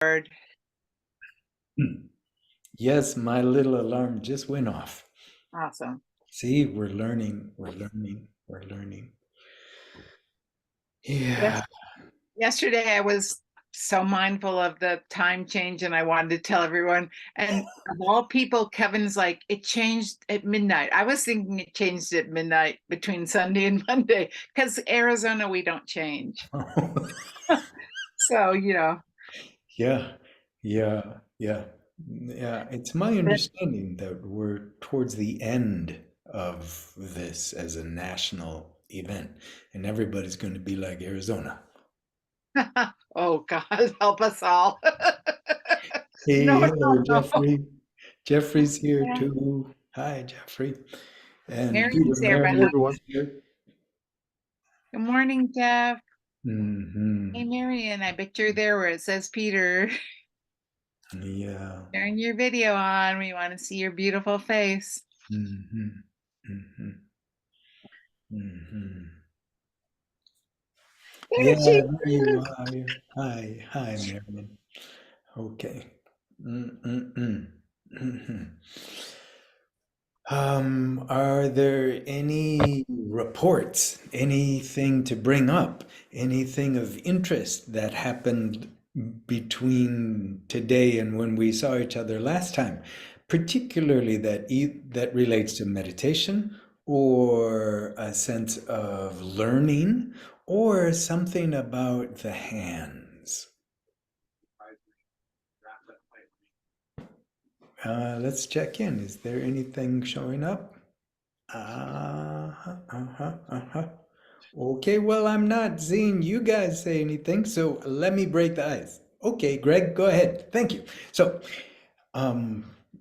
Bird. Yes, my little alarm just went off. Awesome. See, we're learning, we're learning, we're learning. Yes. Yeah. Yesterday I was so mindful of the time change and I wanted to tell everyone. And of all people, Kevin's like, it changed at midnight. I was thinking it changed at midnight between Sunday and Monday because Arizona, we don't change. So, Yeah, yeah, yeah, yeah. It's my understanding that we're towards the end of this as a national event, and everybody's going to be like Arizona. oh God, help us all. Hey, No, hello, no, no. Jeffrey. Jeffrey's here Yeah. too. Hi, Jeffrey. And Peter Marion's there, but Hey Merriman everyone. is here. good morning, Jeff. Hey, Hmm. Marion, I bet you're there where it says Peter. Yeah. Turn your video on. We want to see your beautiful face. Hmm. Hmm. Hmm. There Yeah, she there you is. are. Hi, Merriman. Okay. Mm-mm-mm. Mhm. Are there any reports, anything to bring up, anything of interest that happened between today and when we saw each other last time, particularly that relates to meditation or a sense of learning or something about the hands? Let's check in. Is there anything showing up? Uh-huh, uh-huh, uh-huh. Okay, well, I'm not seeing you guys say anything, so let me break the ice. Okay, Greg, go ahead. Thank you. So,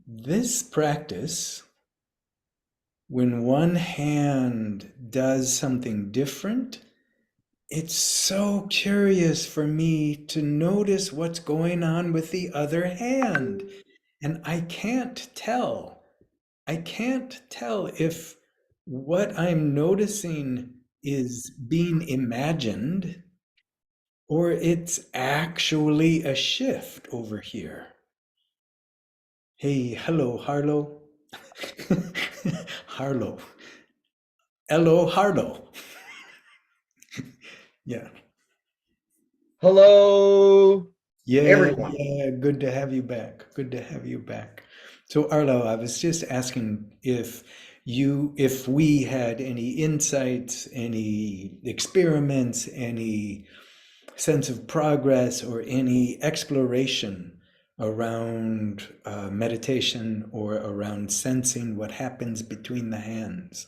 this practice, when one hand does something different, it's so curious for me to notice what's going on with the other hand. And I can't tell if what I'm noticing is being imagined or it's actually a shift over here. Hey, hello, Harlow. Harlow. Hello, Harlow. Yeah. Hello Yeah, everyone. yeah, good to have you back. Good to have you back. So Arlo, I was just asking if we had any insights, any experiments, any sense of progress, or any exploration around meditation or around sensing what happens between the hands.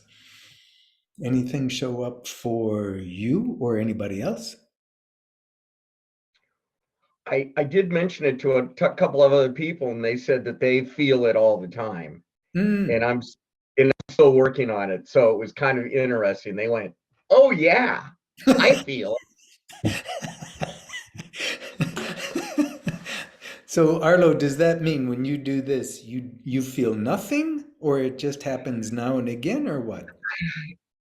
Anything show up for you or anybody else? I did mention it to couple of other people and they said that they feel it all the time. And Mm. I'm still working on it. So it was kind of interesting. They went, "Oh yeah, I feel So Arlo, does that mean when you do this, you feel nothing, or it just happens now and again, or what?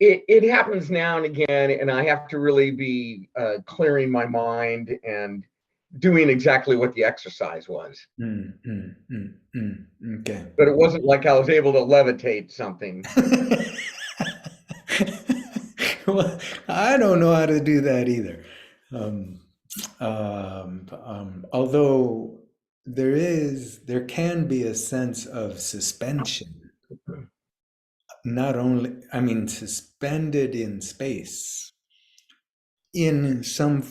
it happens now and again and I have to really be clearing my mind and doing exactly what the exercise was. Mm, mm, mm, mm. Okay. But it wasn't like I was able to levitate something. Well, I don't know how to do that either. Um, although there can be a sense of suspension, not only, I mean, suspended in space in some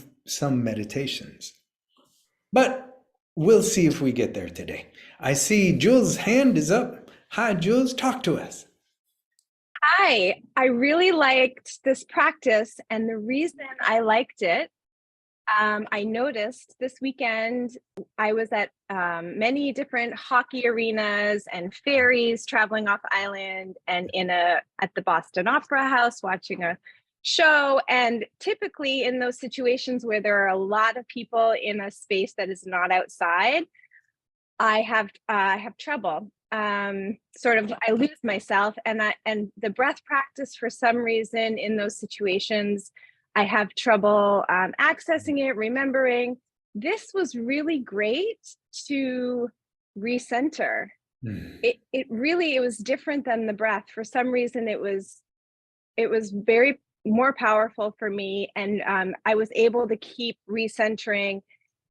meditations. But we'll see if we get there today. I see Jules' hand is up. Hi, Jules, talk to us. Hi, I really liked this practice, and the reason I liked it, I noticed this weekend I was at many different hockey arenas and ferries traveling off island, and at the Boston Opera House watching a show. And typically, in those situations where there are a lot of people in a space that is not outside, I have trouble. Sort of, I lose myself, and the breath practice for some reason in those situations, I have trouble accessing it, remembering. this was really great to recenter. Mm. It really, it was different than the breath. For some reason, it was very more powerful for me. And I was able to keep recentering,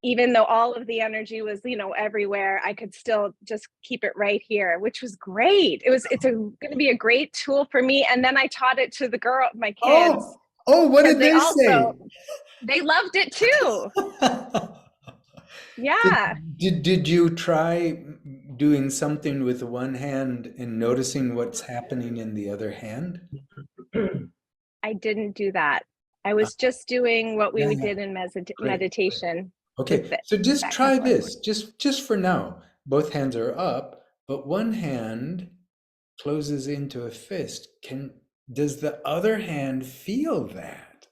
even though all of the energy was, everywhere. I could still just keep it right here, which was great. It's going to be a great tool for me. And then I taught it to my kids, Oh, what because did they say? they loved it too. Yeah. Did you try doing something with one hand and noticing what's happening in the other hand? I didn't do that. I was just doing what we Yeah, did in great. meditation. with Okay, so just that try couple. this, just for now. Both hands are up, but one hand closes into a fist. Does the other hand feel that?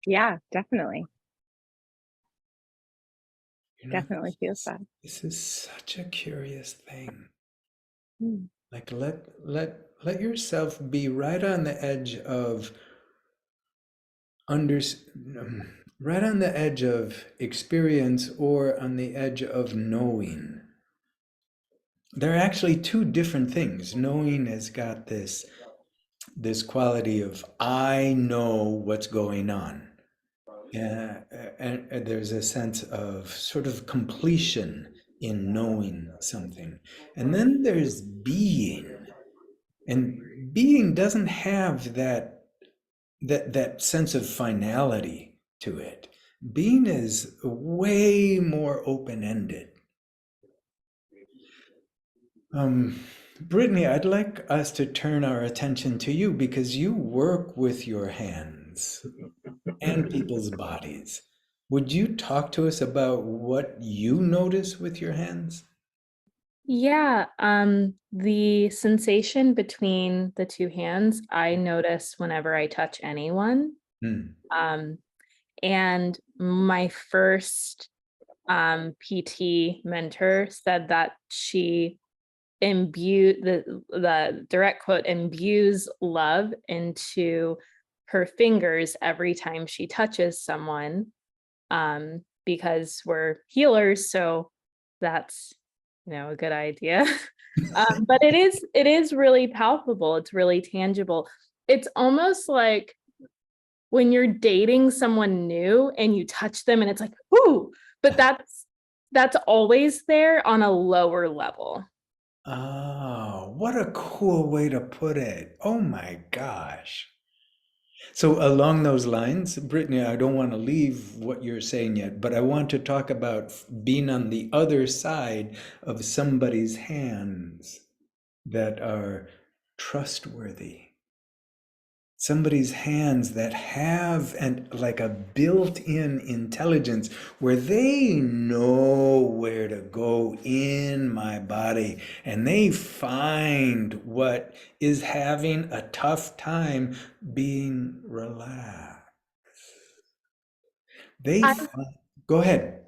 Yeah, definitely. This Definitely feels is, that. this is such a curious thing. Mm. Like let yourself be right on the edge of under right on the edge of experience or on the edge of knowing. They're actually two different things. Knowing has got this quality of I know what's going on. And there's a sense of sort of completion in knowing something. And then there's being. And being doesn't have that sense of finality to it. Being is way more open-ended. Brittany, I'd like us to turn our attention to you because you work with your hands and people's bodies. Would you talk to us about what you notice with your hands? Yeah, the sensation between the two hands, I notice whenever I touch anyone. Hmm. And my first PT mentor said that she imbued the direct quote, imbues love into her fingers every time she touches someone, because we're healers, so that's a good idea. But it is really palpable. It's really tangible. It's almost like when you're dating someone new and you touch them and it's like, ooh, but that's always there on a lower level. Oh, what a cool way to put it. Oh my gosh. So along those lines, Brittany, I don't want to leave what you're saying yet, but I want to talk about being on the other side of somebody's hands that are trustworthy. Somebody's hands that have like a built-in intelligence where they know where to go in my body and they find what is having a tough time being relaxed. Go ahead.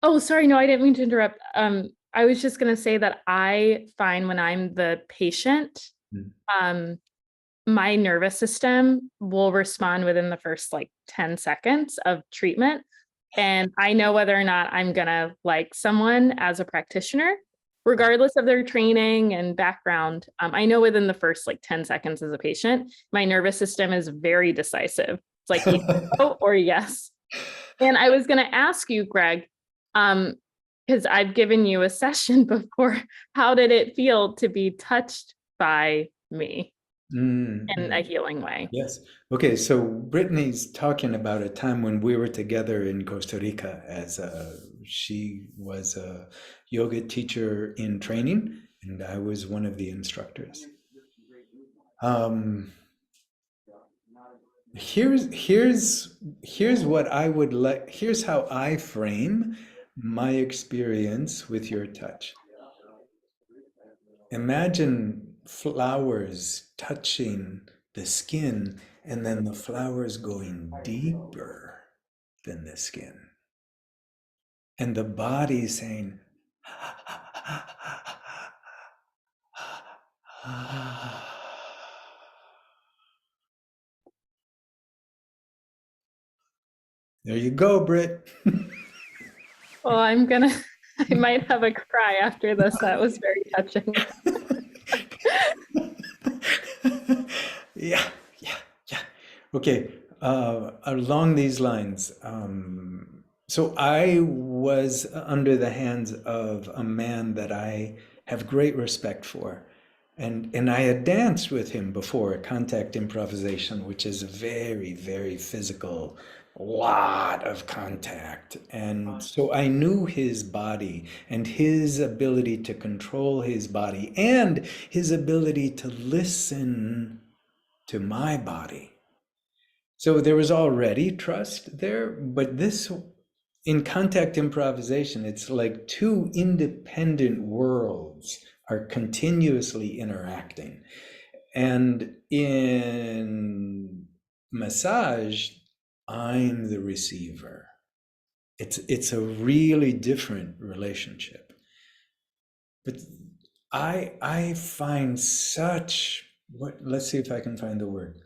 Oh, sorry, no, I didn't mean to interrupt. I was just gonna say that I find when I'm the patient, my nervous system will respond within the first 10 seconds of treatment. And I know whether or not I'm gonna like someone as a practitioner, regardless of their training and background. I know within the first 10 seconds as a patient, my nervous system is very decisive. It's like either no or yes. And I was gonna ask you, Greg, because I've given you a session before, how did it feel to be touched by me in a healing way? Yes. Okay, so Brittany's talking about a time when we were together in Costa Rica as she was a yoga teacher in training, and I was one of the instructors. Here's what I would like. Here's how I frame my experience with your touch. Imagine flowers touching the skin and then the flowers going deeper than the skin. And the body saying, There you go, Britt. Well, I might have a cry after this. That was very touching. Yeah, yeah, yeah. Okay, along these lines, so I was under the hands of a man that I have great respect for. And I had danced with him before, contact improvisation, which is a very, very physical, lot of contact. And so I knew his body and his ability to control his body and his ability to listen to my body. So there was already trust there, but this, in contact improvisation, it's like two independent worlds are continuously interacting. And in massage, I'm the receiver. It's a really different relationship. But I find such, let's see if I can find the word.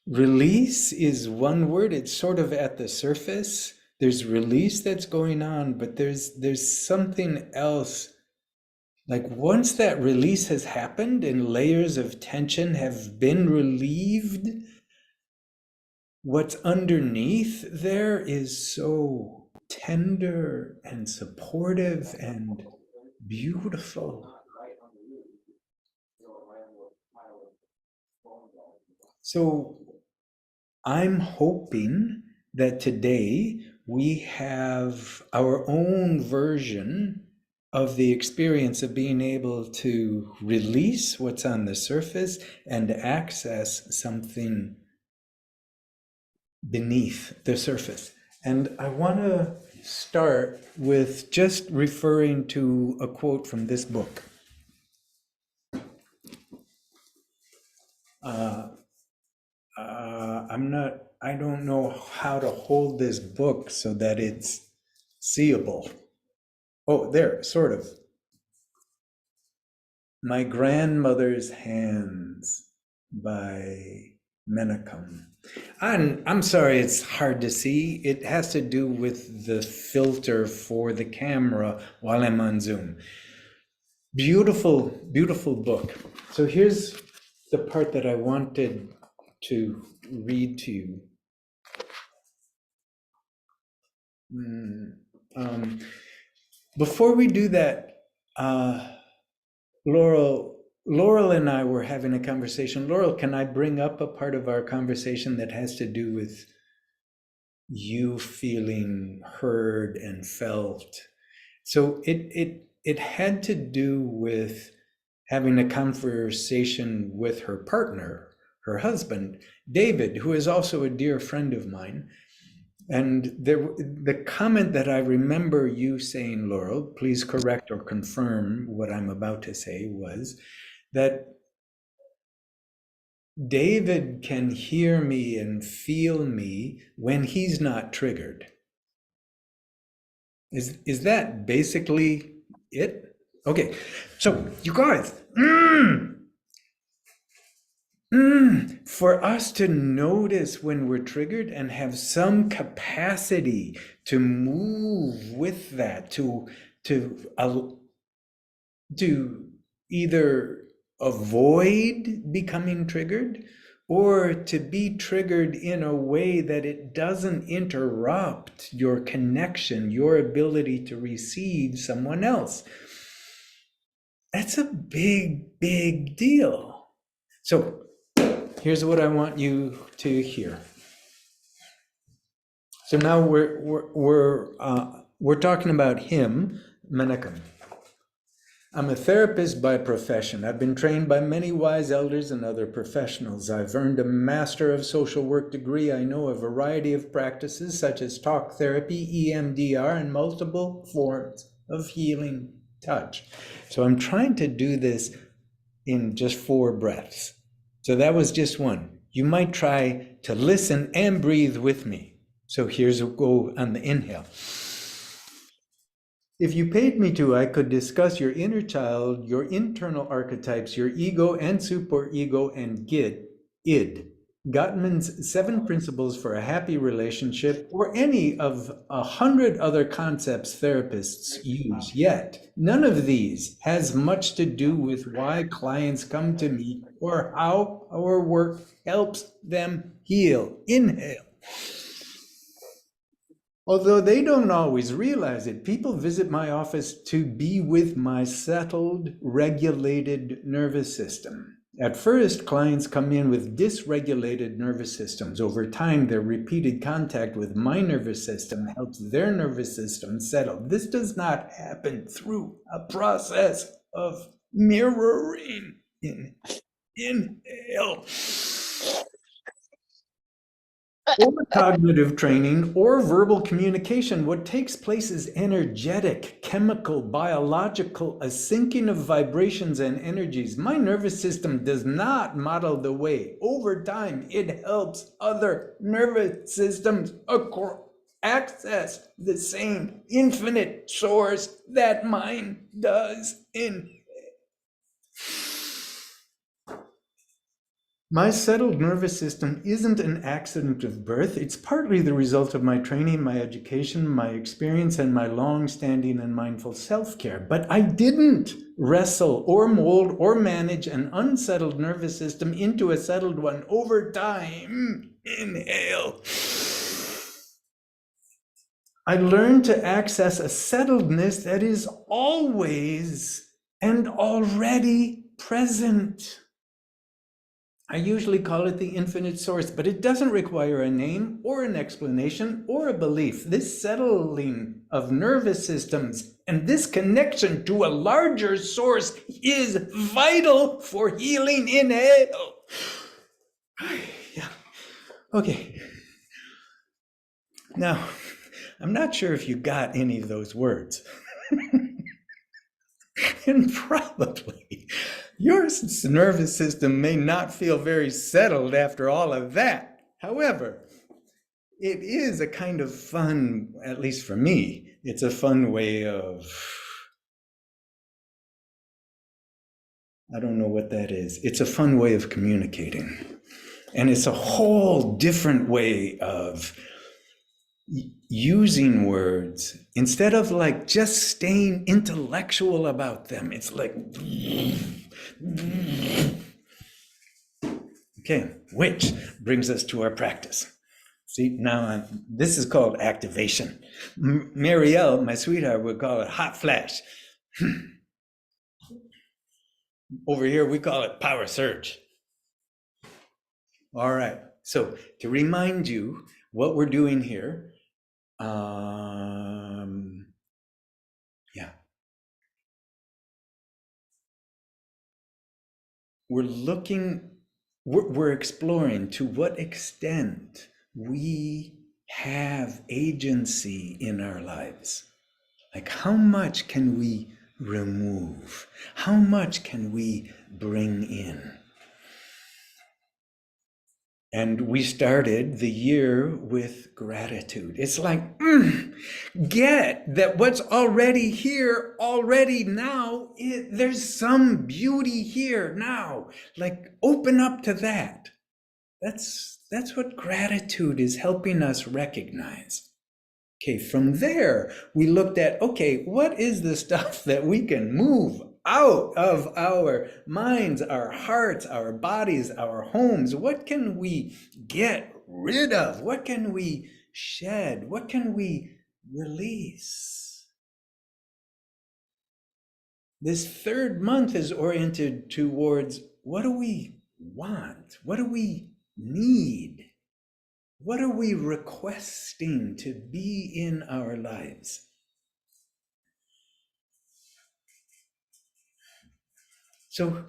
Release is one word. It's sort of at the surface. There's release that's going on, but there's something else. Like once that release has happened and layers of tension have been relieved, what's underneath there is so tender and supportive and beautiful. So I'm hoping that today we have our own version of the experience of being able to release what's on the surface and access something beneath the surface. And I want to start with just referring to a quote from this book. I don't know how to hold this book so that it's seeable. Oh, there, sort of. My Grandmother's Hands by Menachem. I'm sorry, it's hard to see. It has to do with the filter for the camera while I'm on Zoom. Beautiful, beautiful book. So here's the part that I wanted to read to you. Before we do that, Laurel and I were having a conversation. Laurel, can I bring up a part of our conversation that has to do with you feeling heard and felt? So it had to do with having a conversation with her partner, her husband, David, who is also a dear friend of mine. And the comment that I remember you saying, Laurel, please correct or confirm what I'm about to say, was that David can hear me and feel me when he's not triggered. Is that basically it? Okay, so you guys, for us to notice when we're triggered and have some capacity to move with that, to either avoid becoming triggered or to be triggered in a way that it doesn't interrupt your connection, your ability to receive someone else. That's a big, big deal. So here's what I want you to hear. So now we're talking about him, Menachem. I'm a therapist by profession. I've been trained by many wise elders and other professionals. I've earned a Master of Social Work degree. I know a variety of practices such as talk therapy, EMDR, and multiple forms of healing touch. So I'm trying to do this in just 4 breaths. So that was just one. You might try to listen and breathe with me. So here's a go on the inhale. If you paid me to, I could discuss your inner child, your internal archetypes, your ego and superego and id. Gottman's 7 principles for a happy relationship, or any of 100 other concepts therapists use. Yet, none of these has much to do with why clients come to me or how our work helps them heal. Inhale. Although they don't always realize it, people visit my office to be with my settled, regulated nervous system. At first, clients come in with dysregulated nervous systems. Over time, their repeated contact with my nervous system helps their nervous system settle. This does not happen through a process of mirroring. Inhale. Or cognitive training or verbal communication. What takes place is energetic, chemical, biological, a syncing of vibrations and energies. My nervous system does not model the way. Over time, it helps other nervous systems access the same infinite source that mine does. My settled nervous system isn't an accident of birth. It's partly the result of my training, my education, my experience, and my long-standing and mindful self-care. But I didn't wrestle or mold or manage an unsettled nervous system into a settled one over time. Inhale. I learned to access a settledness that is always and already present. I usually call it the infinite source, but it doesn't require a name or an explanation or a belief. This settling of nervous systems and this connection to a larger source is vital for healing. Inhale. Yeah. Okay. Now, I'm not sure if you got any of those words. And probably your nervous system may not feel very settled after all of that. However, it is a kind of fun, at least for me, it's a fun way of, I don't know what that is. It's a fun way of communicating. And it's a whole different way of using words instead of like just staying intellectual about them. It's like, okay, which brings us to our practice. See, now this is called activation. Marielle, my sweetheart, would call it hot flash. Over here, we call it power surge. All right, so to remind you what we're doing here, we're exploring to what extent we have agency in our lives. Like, how much can we remove? How much can we bring in? And we started the year with gratitude. It's like, get that what's already here, already now, there's some beauty here now. Like, open up to that. That's what gratitude is helping us recognize. Okay, from there, we looked at, okay, what is the stuff that we can move out of our minds, our hearts, our bodies, our homes? What can we get rid of? What can we shed? What can we release? This third month is oriented towards, what do we want? What do we need? What are we requesting to be in our lives? So,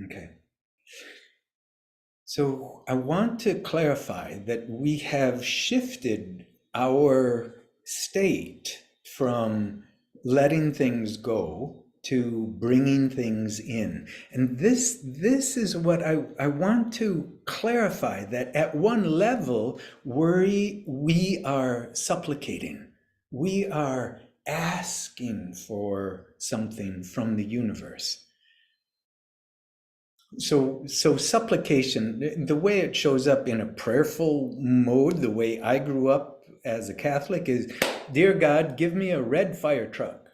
okay. So I want to clarify that we have shifted our state from letting things go to bringing things in. And this is what I want to clarify, that at one level, we are supplicating. We are asking for something from the universe. So supplication, the way it shows up in a prayerful mode, the way I grew up as a Catholic, is, dear God, give me a red fire truck.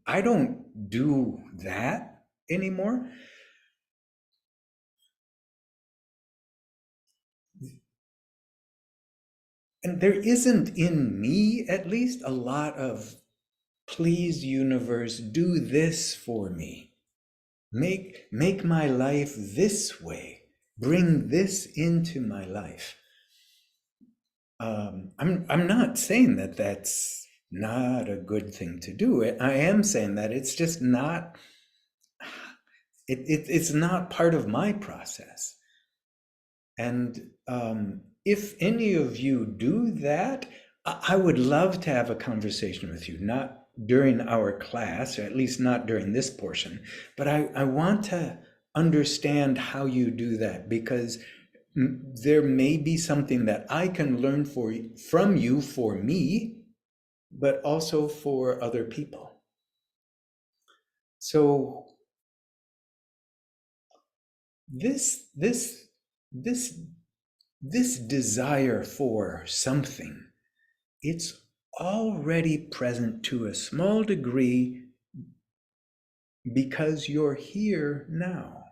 I don't do that anymore. And there isn't, in me at least, a lot of, please universe, do this for me. Make my life this way. Bring this into my life. I'm not saying that that's not a good thing to do. I am saying that it's just not, it's not part of my process. And if any of you do that, I would love to have a conversation with you, not during our class, or at least not during this portion, but I want to understand how you do that, because there may be something that I can learn from you for me, but also for other people. So this desire for something, it's already present to a small degree because you're here now.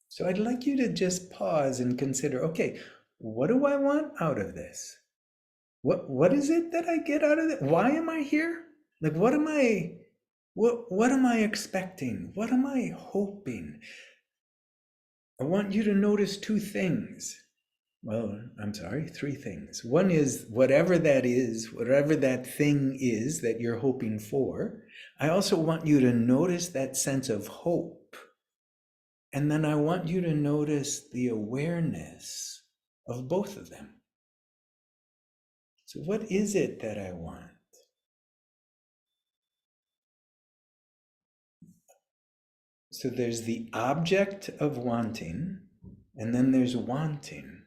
So I'd like you to just pause and consider, okay, what do I want out of this? What is it that I get out of it? Why am I here? Like, what am I expecting? What am I hoping? I want you to notice two things. Well, I'm sorry, three things. One is whatever that is, whatever that thing is that you're hoping for. I also want you to notice that sense of hope. And then I want you to notice the awareness of both of them. So what is it that I want? So there's the object of wanting, and then there's wanting.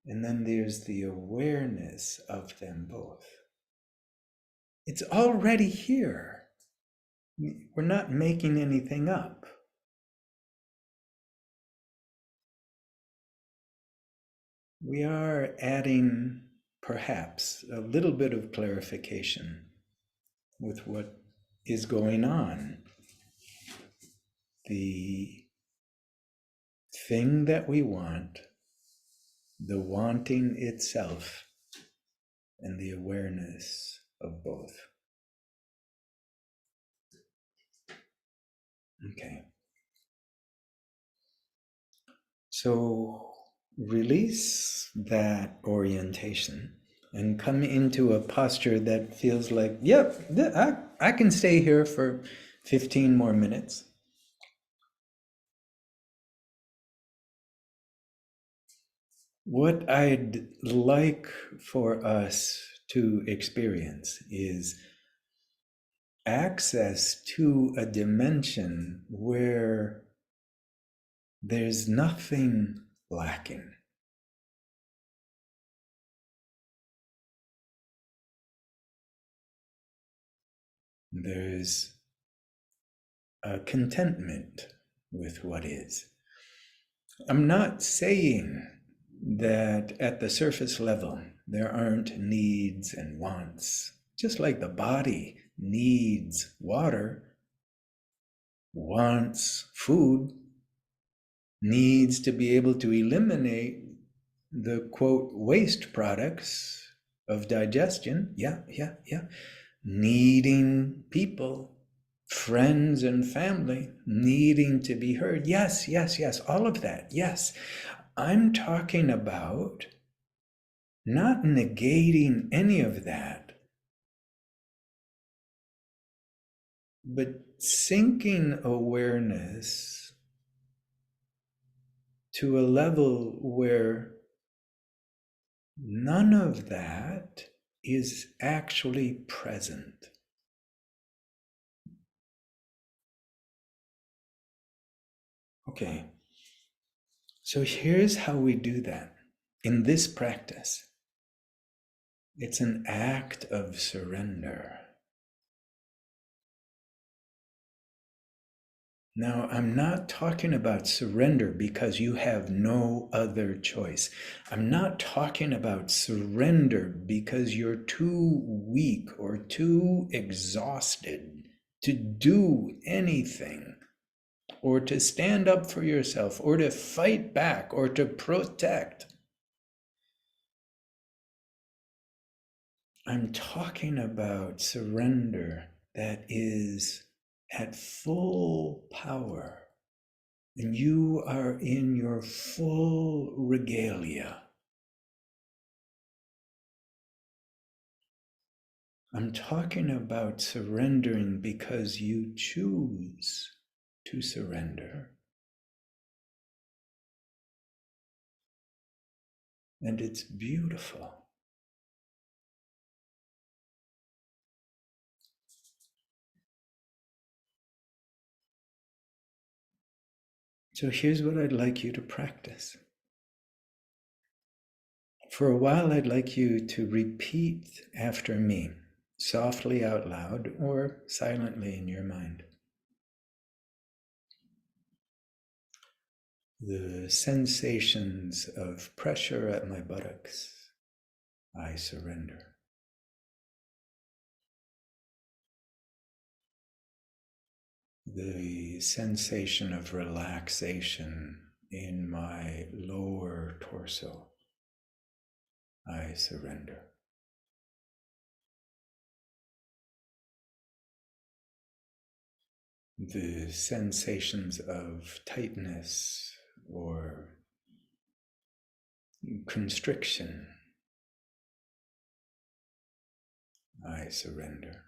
And then there's the awareness of them both. It's already here. We're not making anything up. We are adding perhaps a little bit of clarification with what is going on. The thing that we want, the wanting itself, and the awareness of both. Okay. So release that orientation and come into a posture that feels like, yep, I can stay here for 15 more minutes. What I'd like for us to experience is access to a dimension where there's nothing lacking. There's a contentment with what is. I'm not saying that at the surface level there aren't needs and wants. Just like the body needs water, wants food, needs to be able to eliminate the quote waste products of digestion. Yeah. Needing people, friends and family, needing to be heard. Yes, all of that. Yes. I'm talking about not negating any of that, but sinking awareness to a level where none of that is actually present. Okay, so here's how we do that. In this practice, it's an act of surrender. Now, I'm not talking about surrender because you have no other choice. I'm not talking about surrender because you're too weak or too exhausted to do anything, or to stand up for yourself, or to fight back, or to protect. I'm talking about surrender that is at full power. And you are in your full regalia. I'm talking about surrendering because you choose to surrender. And it's beautiful. So here's what I'd like you to practice. For a while, I'd like you to repeat after me, softly out loud or silently in your mind. The sensations of pressure at my buttocks, I surrender. The sensation of relaxation in my lower torso, I surrender. The sensations of tightness or constriction, I surrender.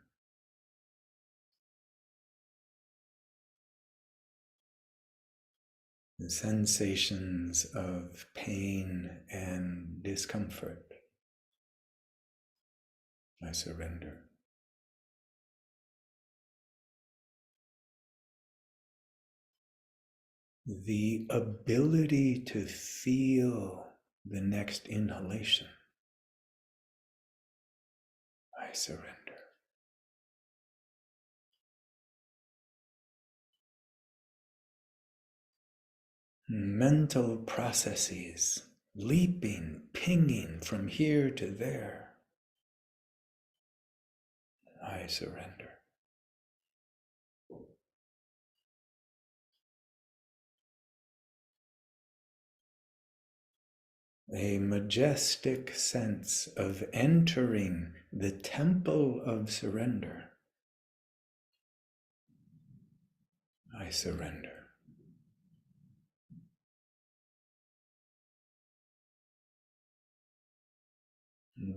The sensations of pain and discomfort, I surrender. The ability to feel the next inhalation, I surrender. Mental processes leaping, pinging from here to there, I surrender. A majestic sense of entering the temple of surrender, I surrender.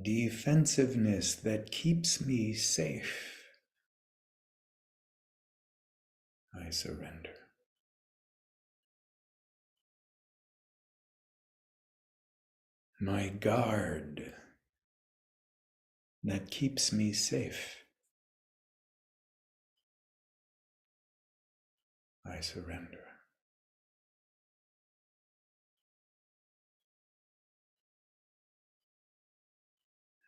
Defensiveness that keeps me safe, I surrender. My guard that keeps me safe, I surrender.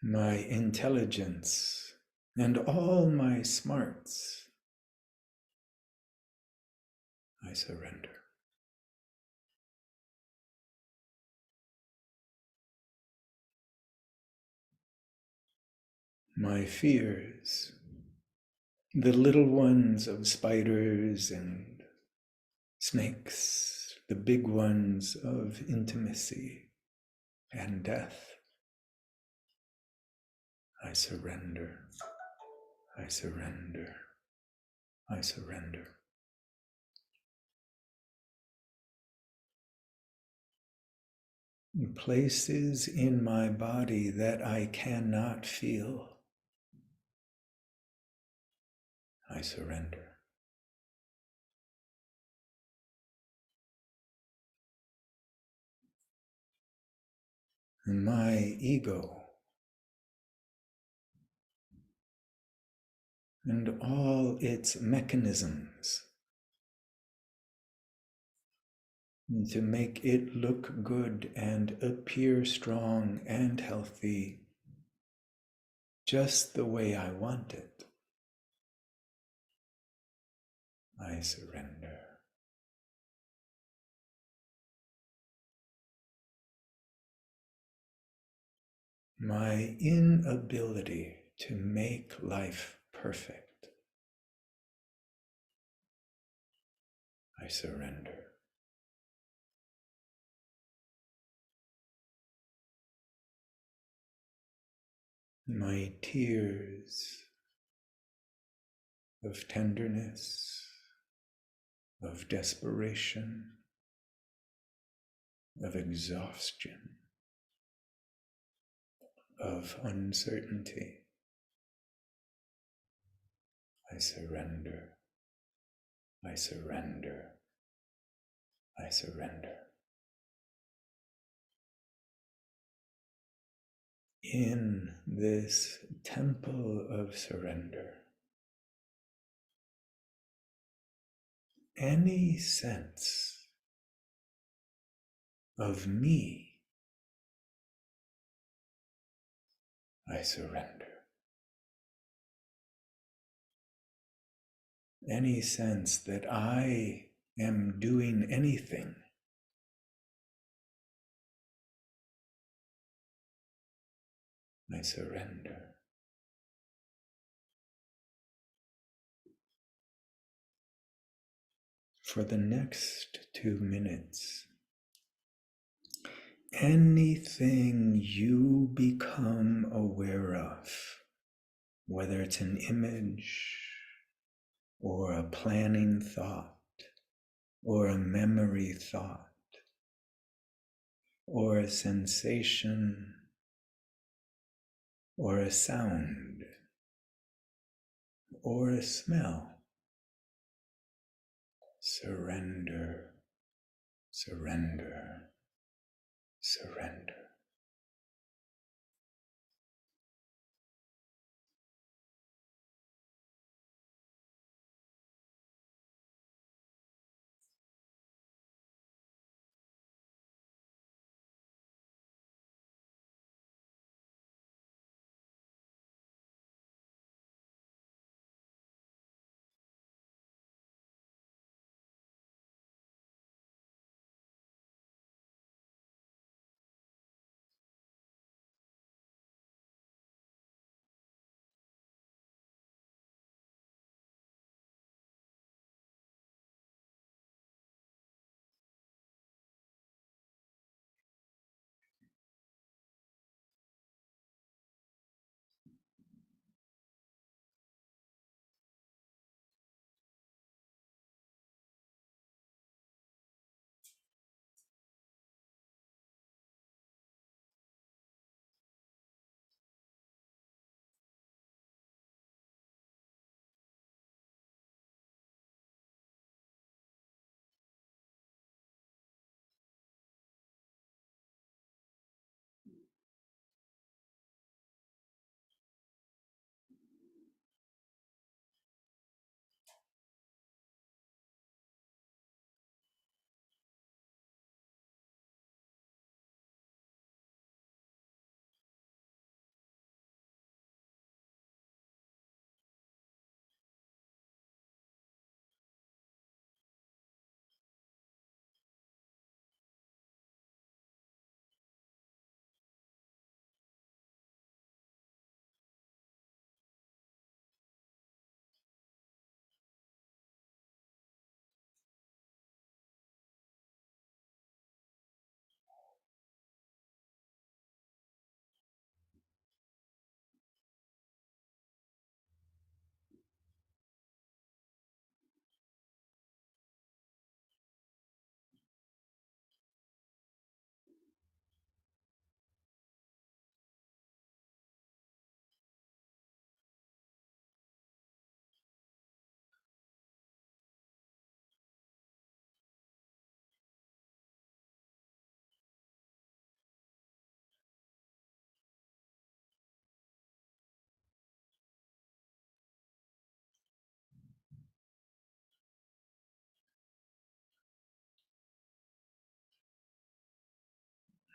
My intelligence and all my smarts, I surrender. My fears, the little ones of spiders and snakes, the big ones of intimacy and death, I surrender. I surrender. I surrender. Places in my body that I cannot feel, I surrender. my ego, and all its mechanisms to make it look good and appear strong and healthy, just the way I want it. I surrender. My inability to make life perfect, I surrender. My tears of tenderness, of desperation, of exhaustion, of uncertainty, I surrender, I surrender, I surrender. In this temple of surrender, any sense of me, I surrender. Any sense that I am doing anything, I surrender. For the next 2 minutes, anything you become aware of, whether it's an image or a planning thought or a memory thought or a sensation or a sound or a smell, surrender, surrender, surrender.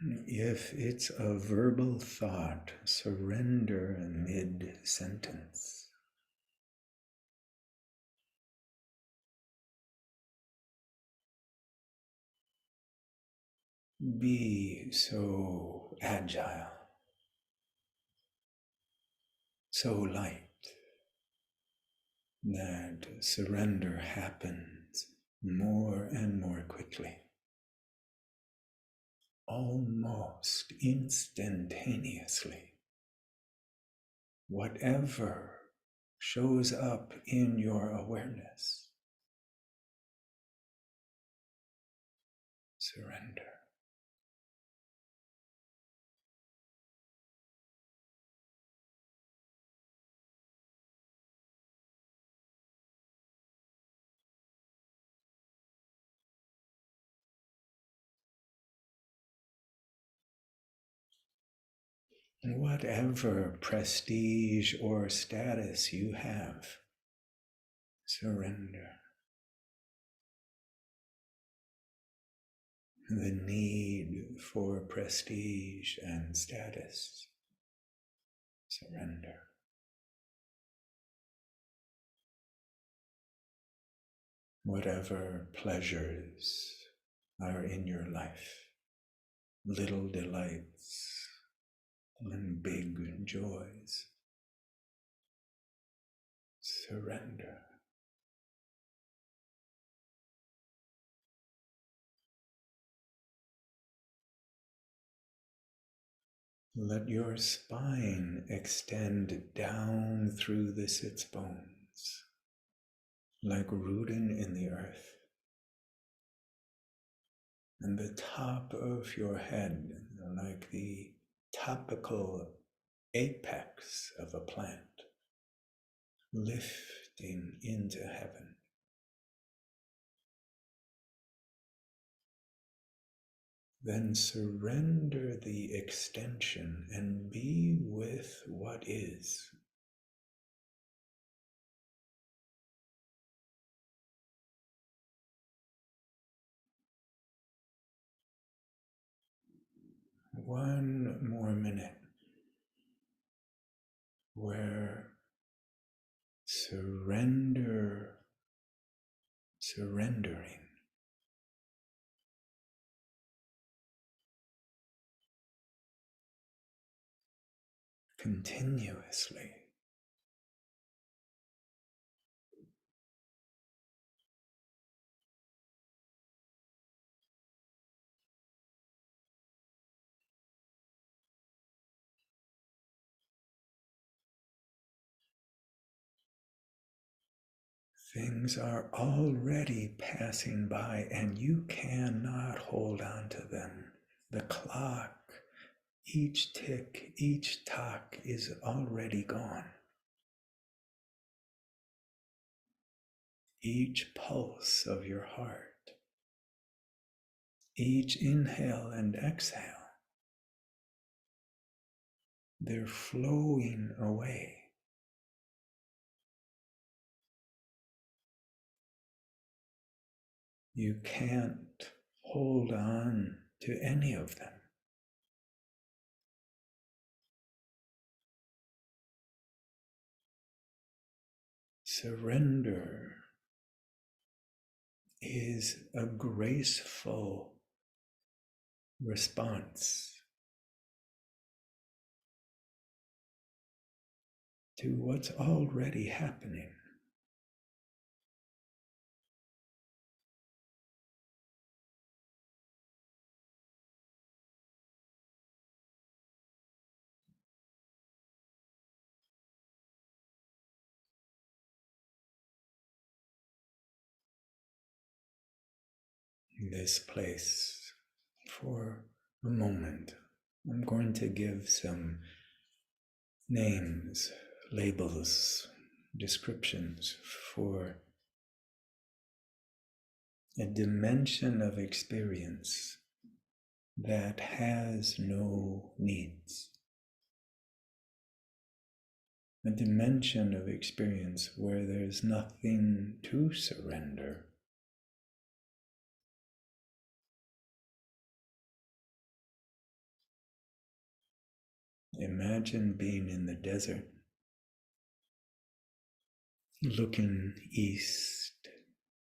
If it's a verbal thought, surrender mid-sentence. Be so agile, so light, that surrender happens more and more quickly, almost instantaneously. Whatever shows up in your awareness, surrender. Whatever prestige or status you have, surrender. The need for prestige and status, surrender. Whatever pleasures are in your life, little delights and big joys, surrender. Let your spine extend down through the sits bones, like rooted in the earth. And the top of your head, like the topical apex of a plant, lifting into heaven. Then surrender the extension and be with what is. One more minute where surrendering continuously. Things are already passing by and you cannot hold on to them. The clock, each tick, each tock is already gone. Each pulse of your heart, each inhale and exhale, they're flowing away. You can't hold on to any of them. Surrender is a graceful response to what's already happening. This place for a moment. I'm going to give some names, labels, descriptions for a dimension of experience that has no needs. A dimension of experience where there's nothing to surrender. Imagine being in the desert, looking east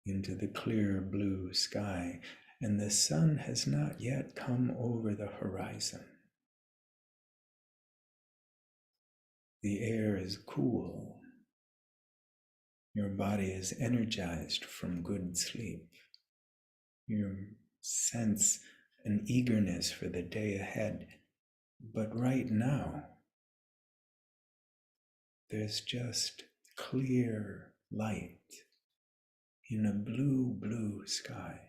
into the clear blue sky, and the sun has not yet come over the horizon. The air is cool. Your body is energized from good sleep. You sense an eagerness for the day ahead. But right now, there's just clear light in a blue, blue sky.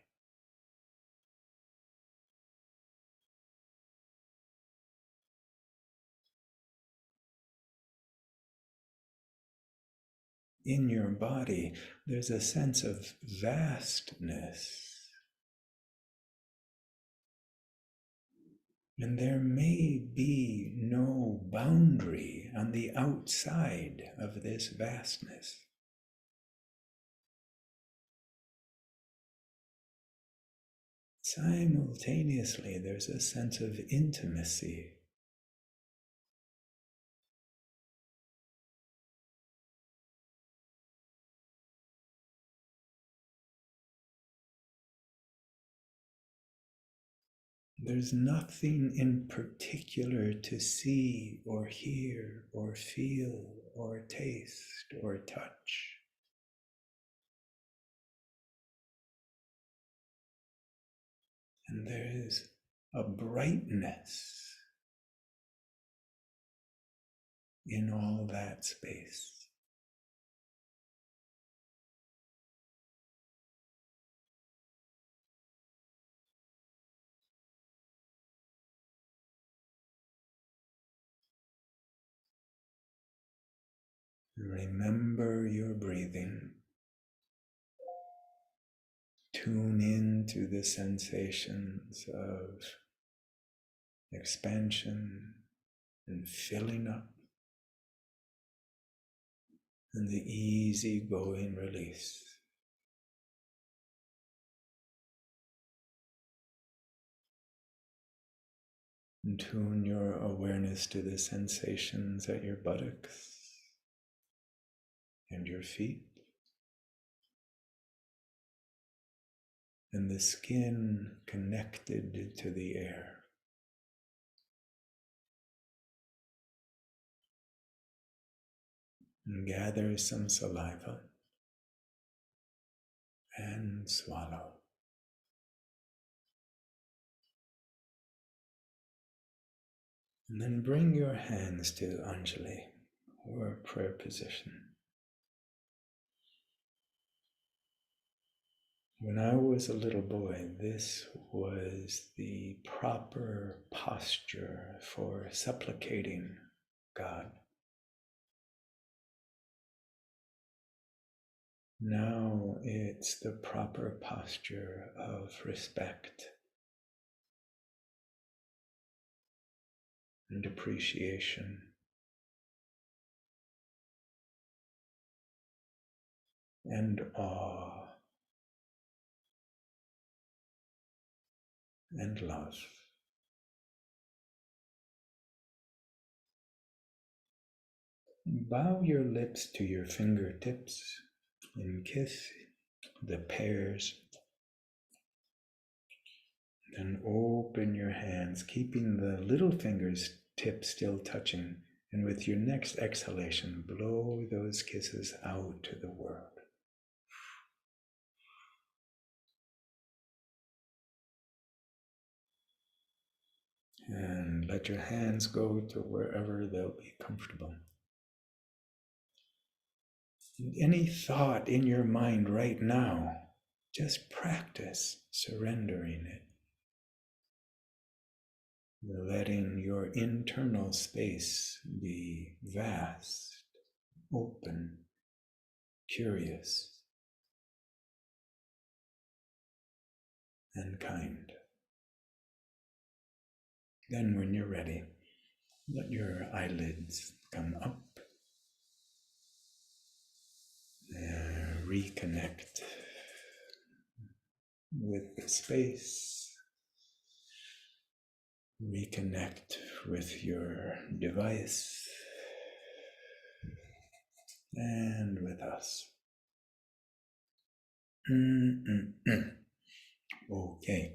In your body, there's a sense of vastness. And there may be no boundary on the outside of this vastness. Simultaneously, there's a sense of intimacy. There's nothing in particular to see or hear or feel or taste or touch. And there is a brightness in all that space. Remember your breathing. Tune in to the sensations of expansion and filling up, and the easygoing release. And tune your awareness to the sensations at your buttocks and your feet, and the skin connected to the air. And gather some saliva and swallow. And then bring your hands to Anjali, or prayer position. When I was a little boy, this was the proper posture for supplicating God. Now it's the proper posture of respect and appreciation. And awe and love. Bow your lips to your fingertips and kiss the pears. Then open your hands, keeping the little fingers tips still touching. And with your next exhalation, blow those kisses out to the world. And let your hands go to wherever they'll be comfortable. Any thought in your mind right now, just practice surrendering it. Letting your internal space be vast, open, curious, and kind. Then when you're ready, let your eyelids come up. Reconnect with the space. reconnect with your device and with us. Okay.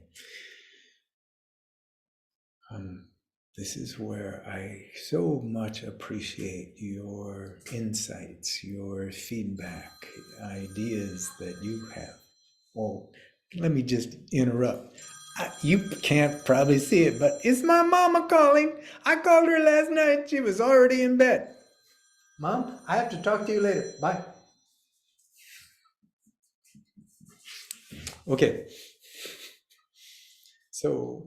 This is where I so much appreciate your insights, your feedback, ideas that you have. Oh, let me just interrupt. You can't probably see it, but it's my mama calling. I called her last night. She was already in bed. Mom, I have to talk to you later. Bye. Okay. So,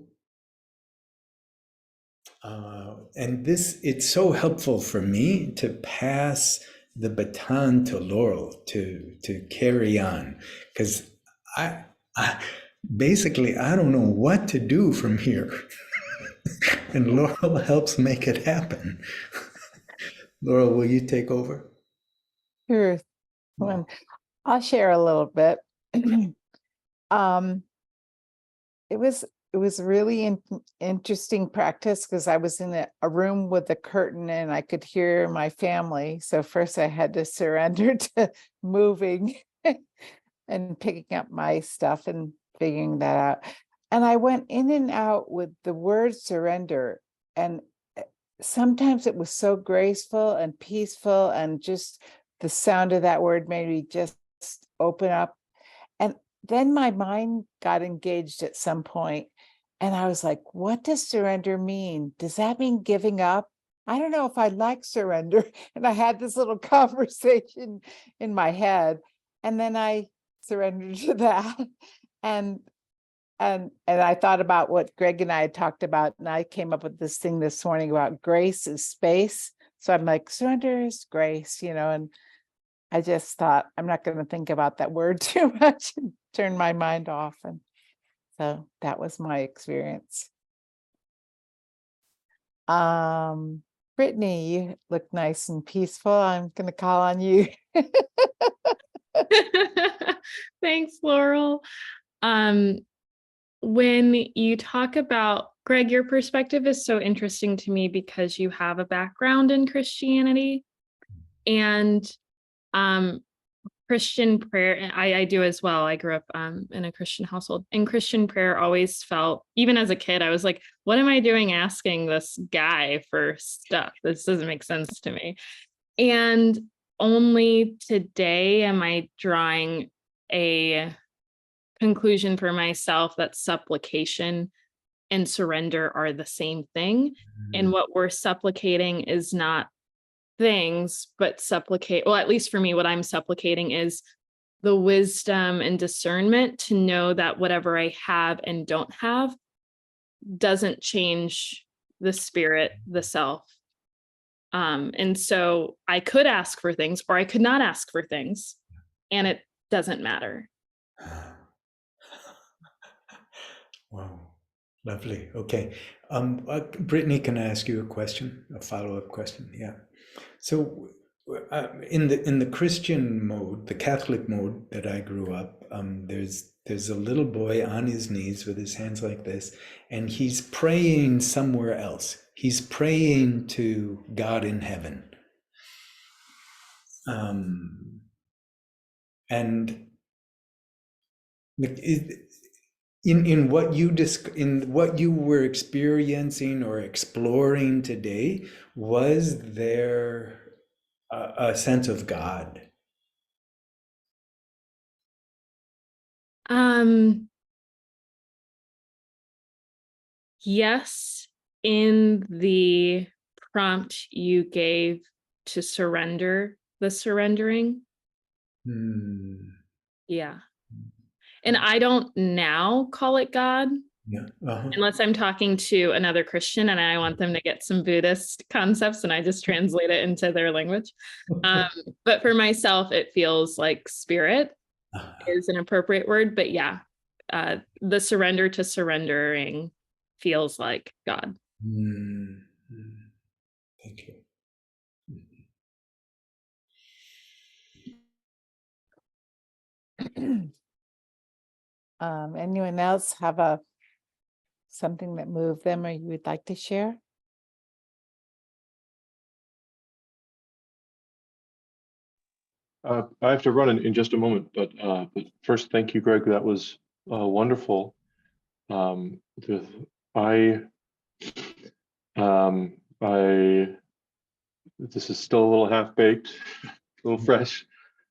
and this, it's so helpful for me to pass the baton to Laurel to carry on, because I basically, I don't know what to do from here. And Laurel helps make it happen. Laurel, will you take over? Sure. Wow. I'll share a little bit. um, it was really interesting practice because I was in a room with a curtain and I could hear my family. So first I had to surrender to moving and picking up my stuff and figuring that out. And I went in and out with the word surrender. And sometimes it was so graceful and peaceful, and just the sound of that word made me just open up. And then my mind got engaged at some point, and I was like, what does surrender mean? Does that mean giving up? I don't know if I like surrender. And I had this little conversation in my head, and then I surrendered to that. And I thought about what Greg and I had talked about, and I came up with this thing this morning about grace is space. So I'm like, surrender is grace, and I just thought I'm not going to think about that word too much and turn my mind off. And so that was my experience. Brittany, you look nice and peaceful. I'm going to call on you. Thanks, Laurel. When you talk about, Greg, your perspective is so interesting to me because you have a background in Christianity, and Christian prayer, and I do as well. I grew up in a Christian household, and Christian prayer always felt, even as a kid, I was like, what am I doing asking this guy for stuff? This doesn't make sense to me. And only today am I drawing a conclusion for myself that supplication and surrender are the same thing. And what we're supplicating is not things, but supplicate, well, at least for me, what I'm supplicating is the wisdom and discernment to know that whatever I have and don't have doesn't change the spirit, the self. And so I could ask for things or I could not ask for things, and it doesn't matter. Wow, lovely. Okay. Brittany, can I ask you a question, a follow-up question? Yeah. So in the Christian mode, the Catholic mode that I grew up, there's a little boy on his knees with his hands like this, and he's praying somewhere else. He's praying to God in heaven. And in what you were experiencing or exploring today, was there a sense of God? Yes, in the prompt you gave to surrender, the surrendering. Yeah. And I don't now call it God, Yeah. unless I'm talking to another Christian and I want them to get some Buddhist concepts and I just translate it into their language. But for myself, it feels like spirit is an appropriate word. But yeah, the surrender to surrendering feels like God. Thank you. Anyone else have a something that moved them or you would like to share? I have to run in just a moment, but first, thank you, Greg. That was wonderful. The, I, I, this is still a little half-baked, a little fresh,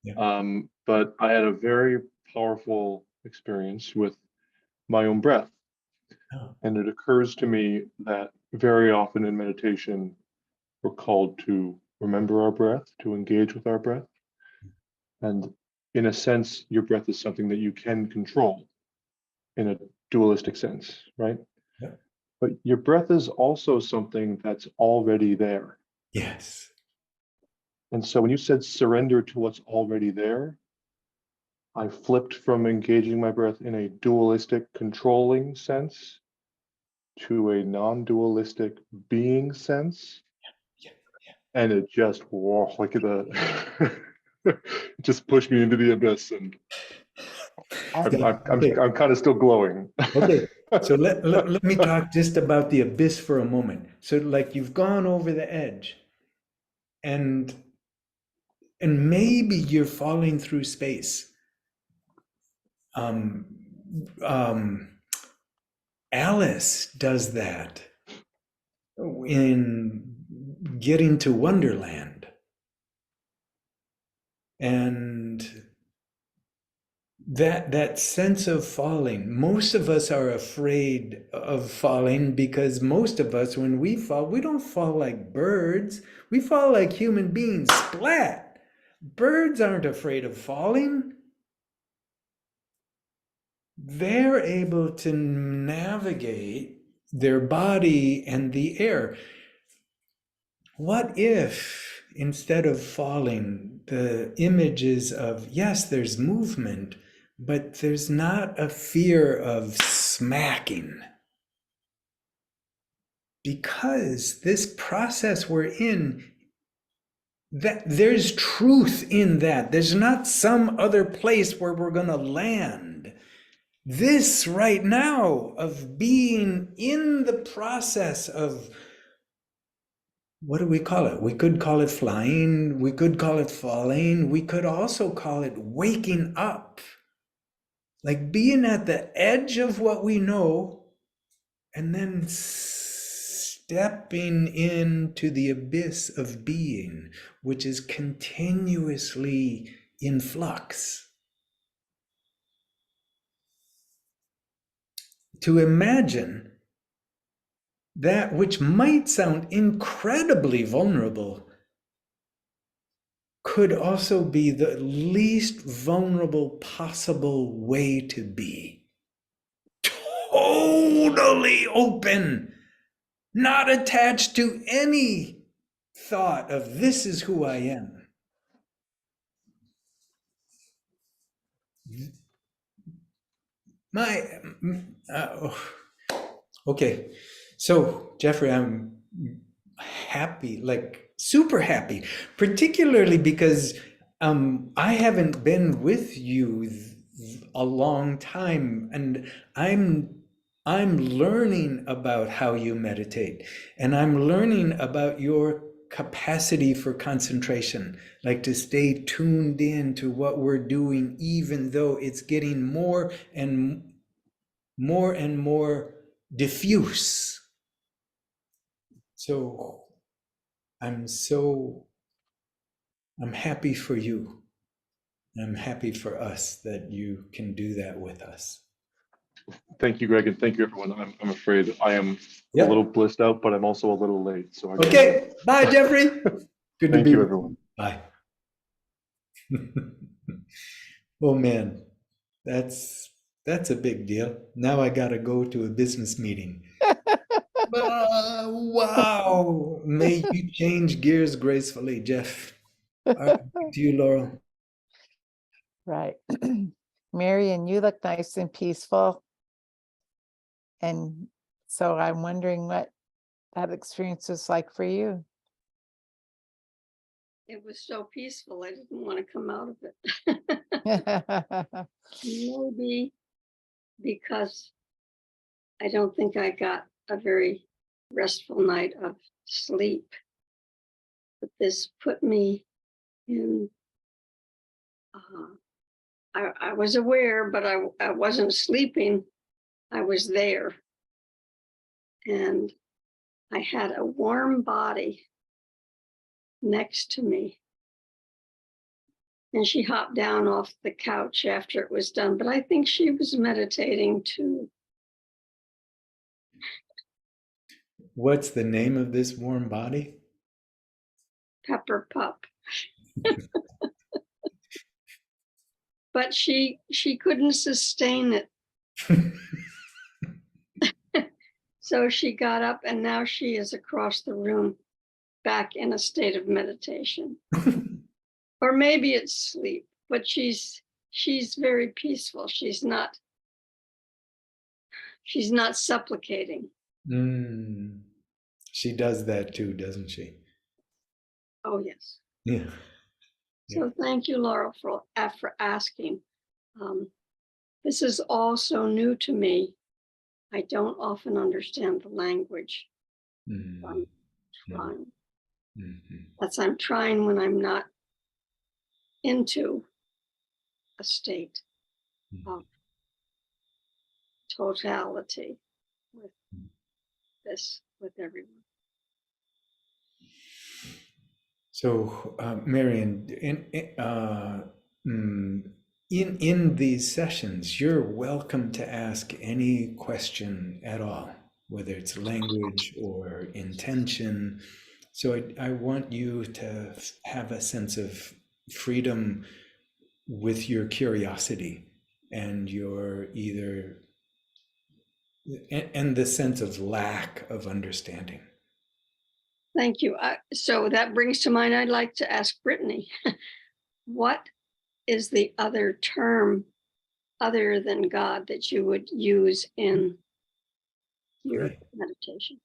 Yeah. but I had a very powerful experience with my own breath. Oh. And it occurs to me that very often in meditation, we're called to remember our breath, to engage with our breath. And in a sense, your breath is something that you can control in a dualistic sense, right? Yeah. But your breath is also something that's already there. Yes. And so when you said surrender to what's already there, I flipped from engaging my breath in a dualistic controlling sense to a non-dualistic being sense. Yeah. And it just, whoa, like it just pushed me into the abyss, and Okay. I'm kind of still glowing. Okay. So let me talk just about the abyss for a moment. So like you've gone over the edge and maybe you're falling through space. Um, Alice does that in Getting to Wonderland. And that sense of falling, most of us are afraid of falling because most of us, when we fall, we don't fall like birds. We fall like human beings, splat. Birds aren't afraid of falling. They're able to navigate their body and the air. What if instead of falling, the images of, yes, there's movement, but there's not a fear of smacking? Because this process we're in, that there's truth in that. There's not some other place where we're going to land. This right now of being in the process of, what do we call it? We could call it flying. We could call it falling. We could also call it waking up. Like being at the edge of what we know and then stepping into the abyss of being, which is continuously in flux. To imagine that which might sound incredibly vulnerable could also be the least vulnerable possible way to be. Totally open, not attached to any thought of this is who I am. Okay. So, Jeffrey, I'm happy, like super happy, particularly because I haven't been with you a long time, and I'm learning about how you meditate, and I'm learning about your capacity for concentration, like to stay tuned in to what we're doing, even though it's getting more and more diffuse. So I'm happy for you. I'm happy for us that you can do that with us. Thank you, Greg, and thank you, everyone. I'm afraid I am Yep. a little blissed out, but I'm also a little late. So Okay. Bye, Jeffrey. Good to thank be you, with everyone. Bye. Oh man, that's a big deal. Now I gotta go to a business meeting. Wow. May you change gears gracefully, Jeff. All right, back to you, Laurel. Right. Marion, you look nice and peaceful. And so I'm wondering what that experience was like for you. It was so peaceful, I didn't want to come out of it. Maybe because I don't think I got a very restful night of sleep. But this put me in, I was aware, but I wasn't sleeping. I was there. And I had a warm body next to me. And she hopped down off the couch after it was done, but I think she was meditating too. What's the name of this warm body? Pepper Pup. But she couldn't sustain it. So she got up and now she is across the room back in a state of meditation. Or maybe it's sleep, but she's very peaceful. She's not supplicating. She does that too, doesn't she? Oh, yes. Yeah. So thank you, Laurel, for asking. This is all so new to me. I don't often understand the language. I'm trying. I'm trying when I'm not into a state of totality with with everyone. So, Marion, in these sessions, you're welcome to ask any question at all, whether it's language or intention. So I want you to have a sense of freedom with your curiosity and your and the sense of lack of understanding. Thank you. So that brings to mind, I'd like to ask Brittany, what is the other term other than God that you would use in your meditation?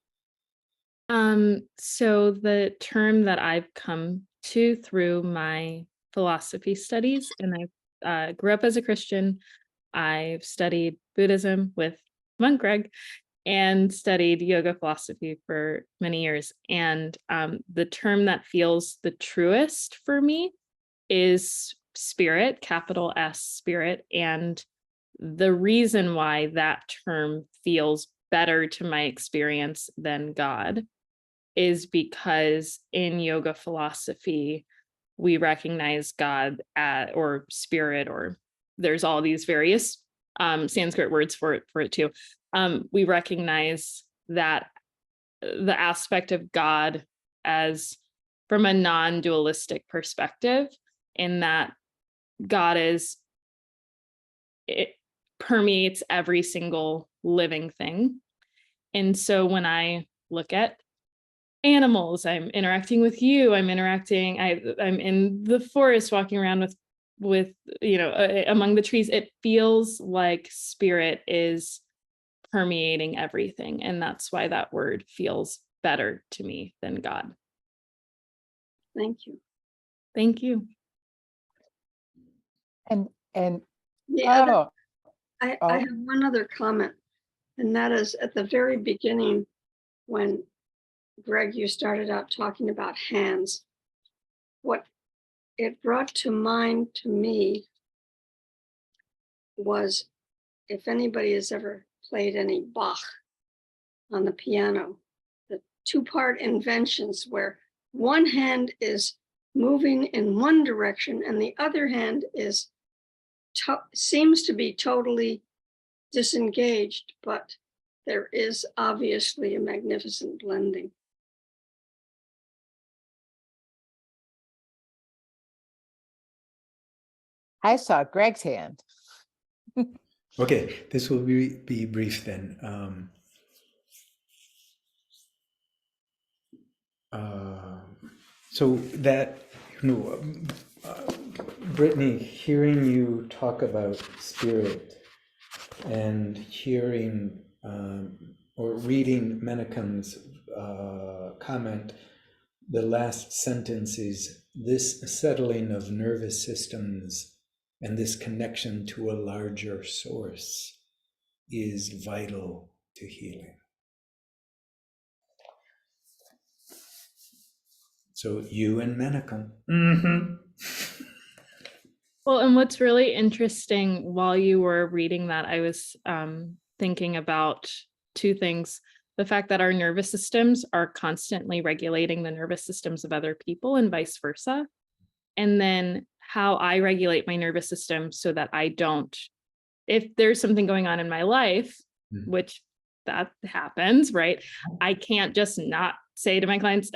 So the term that I've come to through my philosophy studies, and I grew up as a Christian. I've studied Buddhism with Monk Greg and studied yoga philosophy for many years. And the term that feels the truest for me is spirit, capital S, spirit. And the reason why that term feels better to my experience than God is because in yoga philosophy, we recognize God or spirit, or there's all these various Sanskrit words for it too. We recognize that the aspect of God as from a non-dualistic perspective, in that God it permeates every single living thing. And so when I look at animals, I'm interacting with you, I'm in the forest walking around with among the trees, it feels like spirit is permeating everything. And that's why that word feels better to me than God. Thank you. Thank you. And I have one other comment, and that is at the very beginning when Greg, you started out talking about hands. What it brought to mind to me was, if anybody has ever played any Bach on the piano, the two-part inventions where one hand is moving in one direction and the other hand is seems to be totally disengaged, but there is obviously a magnificent blending. I saw Greg's hand. Okay, this will be brief then. So that, Brittany, hearing you talk about spirit and hearing or reading Menachem's comment, the last sentence is, this settling of nervous systems and this connection to a larger source is vital to healing. So you and Menachem. Well, and what's really interesting while you were reading that, I was thinking about two things. The fact that our nervous systems are constantly regulating the nervous systems of other people and vice versa. And then how I regulate my nervous system so that I don't, if there's something going on in my life, which that happens, right? I can't just not say to my clients,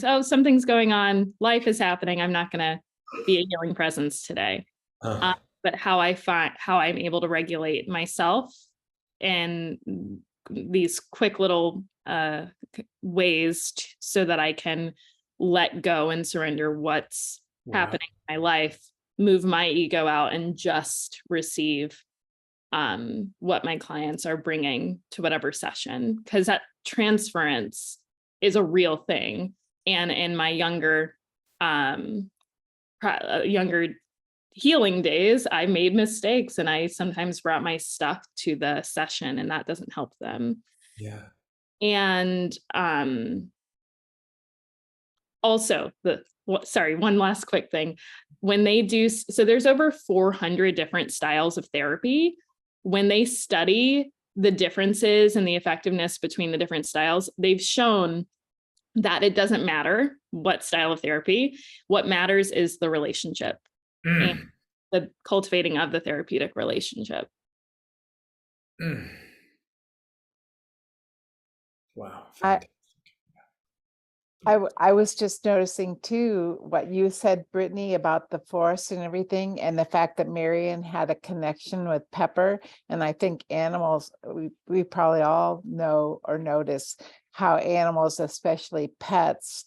oh, something's going on, life is happening, I'm not going to be a healing presence today. But how I'm able to regulate myself and these quick little ways so that I can let go and surrender what's happening in my life, move my ego out and just receive what my clients are bringing to whatever session, because that transference is a real thing. And in my younger healing days, I made mistakes and I sometimes brought my stuff to the session and that doesn't help them. Yeah. And also one last quick thing. When they do, so there's over 400 different styles of therapy. When they study the differences and the effectiveness between the different styles, they've shown that it doesn't matter what style of therapy. What matters is the relationship and the cultivating of the therapeutic relationship. Wow. I was just noticing too what you said, Brittany, about the forest and everything, and the fact that Marion had a connection with Pepper. And I think animals, we probably all know or notice how animals, especially pets,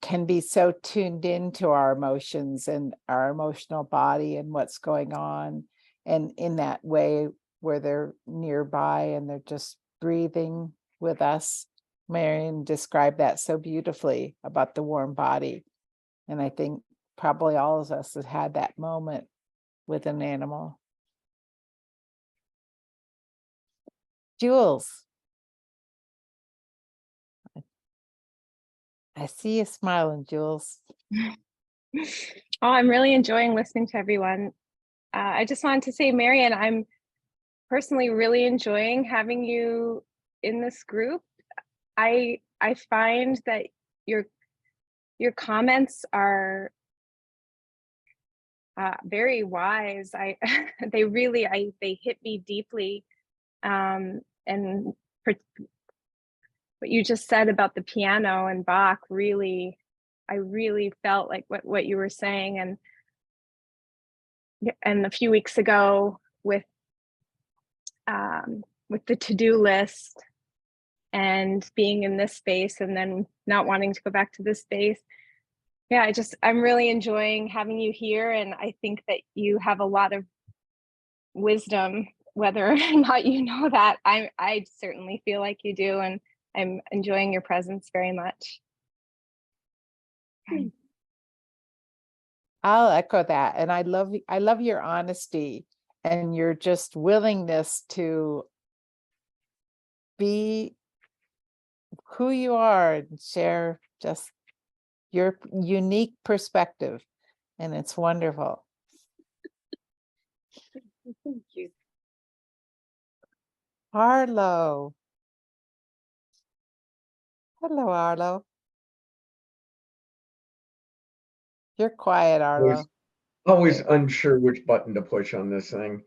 can be so tuned into our emotions and our emotional body and what's going on. And in that way, where they're nearby and they're just breathing with us. Marion described that so beautifully about the warm body. And I think probably all of us have had that moment with an animal. Jules. I see you smiling, Jules. Oh, I'm really enjoying listening to everyone. I just wanted to say, Marion, I'm personally really enjoying having you in this group. I find that your comments are very wise. They hit me deeply. And what you just said about the piano and Bach, I really felt like what you were saying. And a few weeks ago with the to-do list and being in this space and then not wanting to go back to this space. Yeah, I'm really enjoying having you here. And I think that you have a lot of wisdom, whether or not you know that. I certainly feel like you do. And I'm enjoying your presence very much. I'll echo that. And I love your honesty and your just willingness to be who you are and share just your unique perspective. And it's wonderful. Thank you. Arlo. Hello, Arlo. You're quiet, Arlo. Always unsure which button to push on this thing.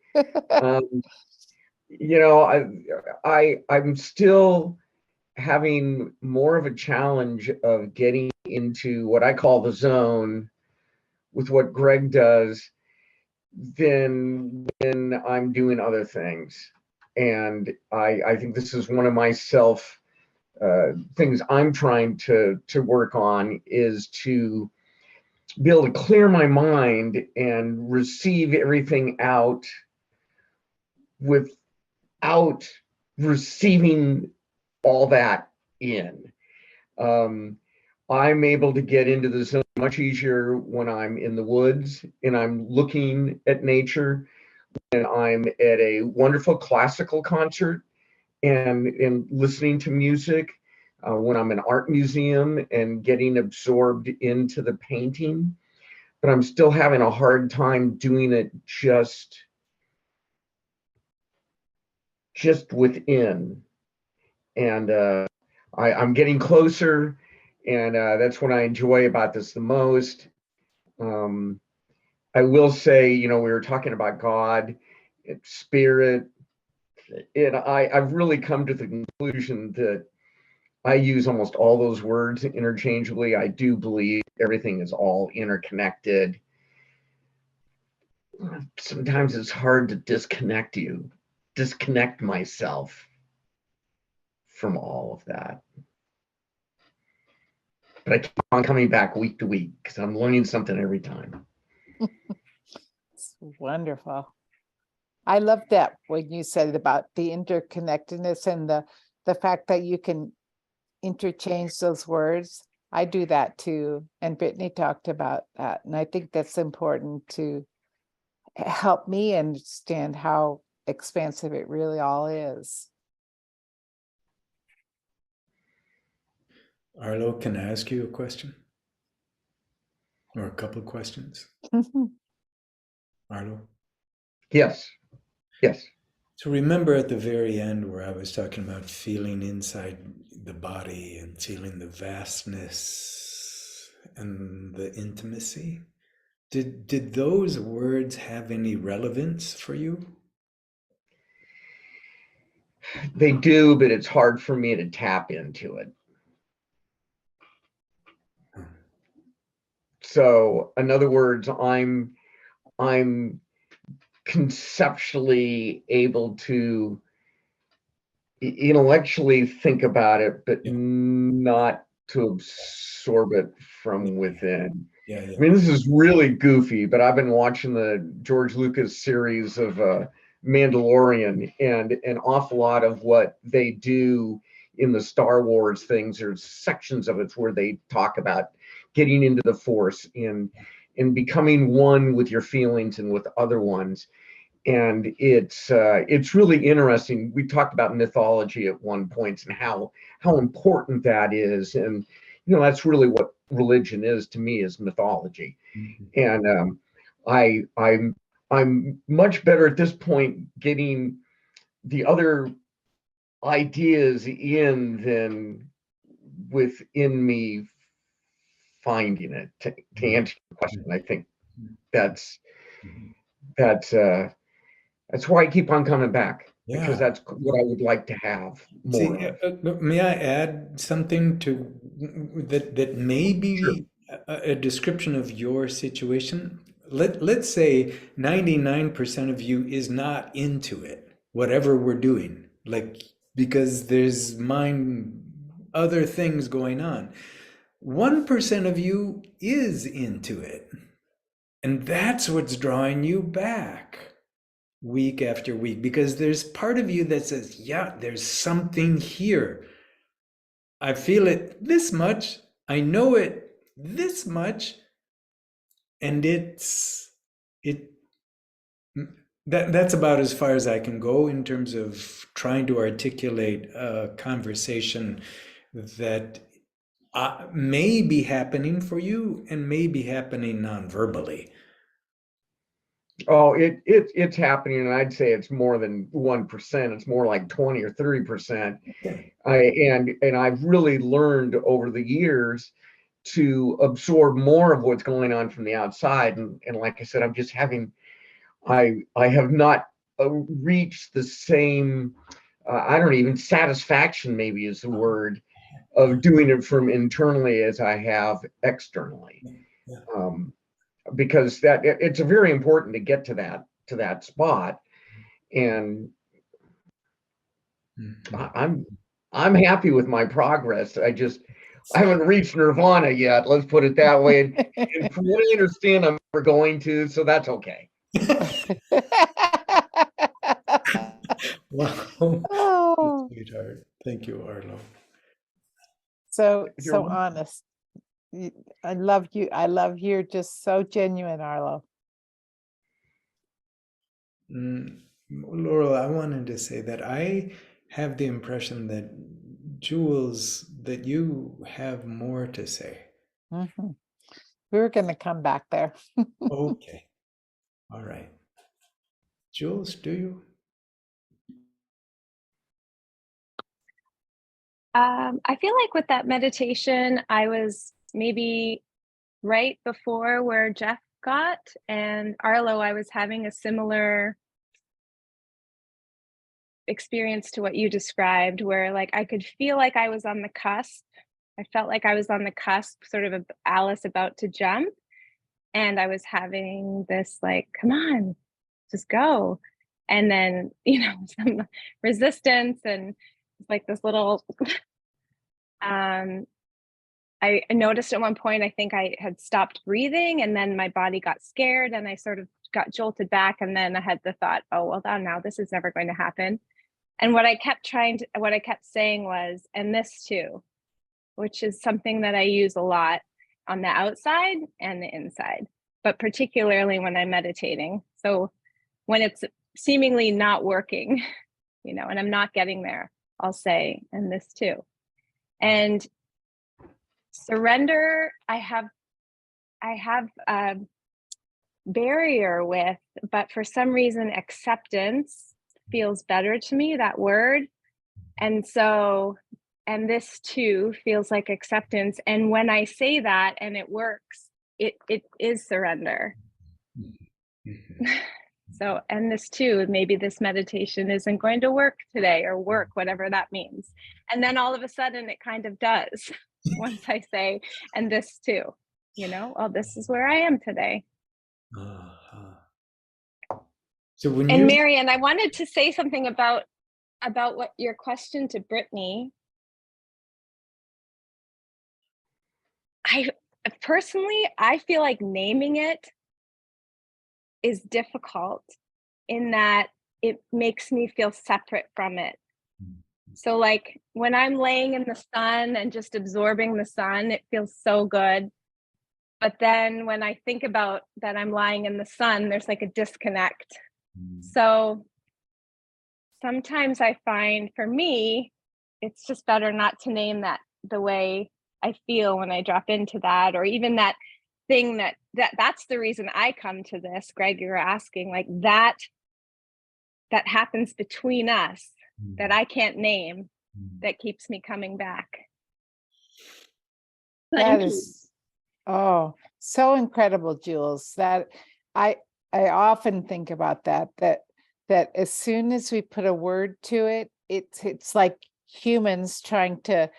I'm still having more of a challenge of getting into what I call the zone with what Greg does than when I'm doing other things. And I think this is one of my things I'm trying to work on, is to be able to clear my mind and receive everything out without receiving all that in. I'm able to get into the zone much easier when I'm in the woods and I'm looking at nature, and I'm at a wonderful classical concert and listening to music, when I'm in an art museum and getting absorbed into the painting, but I'm still having a hard time doing it just within. And I'm getting closer, and that's what I enjoy about this the most. I will say, we were talking about God, spirit, and I've really come to the conclusion that I use almost all those words interchangeably. I do believe everything is all interconnected. Sometimes it's hard to disconnect myself from all of that. But I keep on coming back week to week because I'm learning something every time. It's wonderful. I love that when you said about the interconnectedness and the fact that you can interchange those words. I do that too. And Brittany talked about that. And I think that's important to help me understand how expansive it really all is. Arlo, can I ask you a question? Or a couple of questions? Arlo? Yes. So remember at the very end where I was talking about feeling inside the body and feeling the vastness and the intimacy? Did those words have any relevance for you? They do, but it's hard for me to tap into it. So, in other words, I'm conceptually able to intellectually think about it, but not to absorb it from within. Yeah. I mean, this is really goofy, but I've been watching the George Lucas series of Mandalorian, and an awful lot of what they do in the Star Wars things, there's sections of it where they talk about getting into the Force and becoming one with your feelings and with other ones. And it's really interesting. We talked about mythology at one point and how important that is, and that's really what religion is to me, is mythology. And I'm much better at this point getting the other ideas in than within me finding it. To answer your question, I think that's why I keep on coming back, because that's what I would like to have more of. May I add something to that may be a description of your situation? Let's say 99% of you is not into it, whatever we're doing, because there's other things going on. 1% of you is into it, and that's what's drawing you back week after week, because there's part of you that says, yeah, there's something here. I feel it this much. I know it this much. And that's about as far as I can go in terms of trying to articulate a conversation that may be happening for you and may be happening non-verbally. Oh, it's happening, and I'd say it's more than 1%. It's more like 20 or 30%. Okay. And I've really learned over the years to absorb more of what's going on from the outside. And like I said, I have not reached the same, I don't even, satisfaction maybe is the word, of doing it from internally as I have externally. Because it's very important to get to that spot. And I'm happy with my progress. I haven't reached nirvana yet. Let's put it that way. And from what I understand, I'm never going to, so that's okay. Wow. Oh, Sweetheart. Thank you, Arlo. so You're welcome. honest. I love you. I love you're just so genuine, Arlo. Laurel, I wanted to say that I have the impression that, Jules, that you have more to say. Mhm. We were going to come back there. Okay. All right. Jules, do you? I feel like with that meditation, I was maybe right before where Jeff got, and Arlo, I was having a similar experience to what you described, where like I could feel like I was on the cusp. I felt like I was on the cusp, sort of Alice about to jump. And I was having this like, come on, just go. And then, some resistance and like this little I noticed at one point, I think I had stopped breathing, and then my body got scared and I sort of got jolted back. And then I had the thought, oh, well, now this is never going to happen. And what I kept saying was, and this too, which is something that I use a lot on the outside and the inside, but particularly when I'm meditating. So when it's seemingly not working, and I'm not getting there, I'll say, and this too. And surrender, I have a barrier with, but for some reason, acceptance feels better to me, that word. And so, and this too feels like acceptance. And when I say that and it works, it is surrender. So, and this too, maybe this meditation isn't going to work today, or work, whatever that means. And then all of a sudden it kind of does once I say, and this too, oh, this is where I am today. So when And you, Marian, I wanted to say something about what your question to Brittany. I personally feel like naming it is difficult in that it makes me feel separate from it. So like when I'm laying in the sun and just absorbing the sun, it feels so good. But then when I think about that I'm lying in the sun, there's like a disconnect. So sometimes I find, for me, it's just better not to name that the way I feel when I drop into that, or even that thing that's the reason I come to this. Greg, you were asking, like that happens between us that I can't name, that keeps me coming back. Thank you. Is, oh, so incredible, Jules. That I often think about that as soon as we put a word to it, it's like humans trying to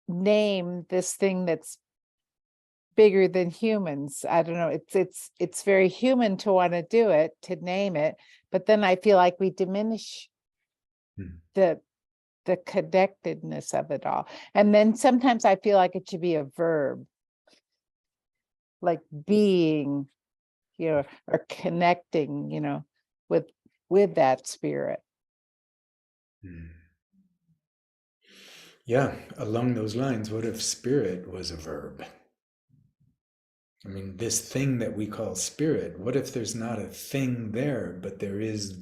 name this thing that's bigger than humans. I don't know. It's very human to want to do it, to name it, but then I feel like we diminish the connectedness of it all. And then sometimes I feel like it should be a verb, like being, or connecting, with that spirit. Yeah, along those lines, what if spirit was a verb? I mean, this thing that we call spirit, what if there's not a thing there, but there is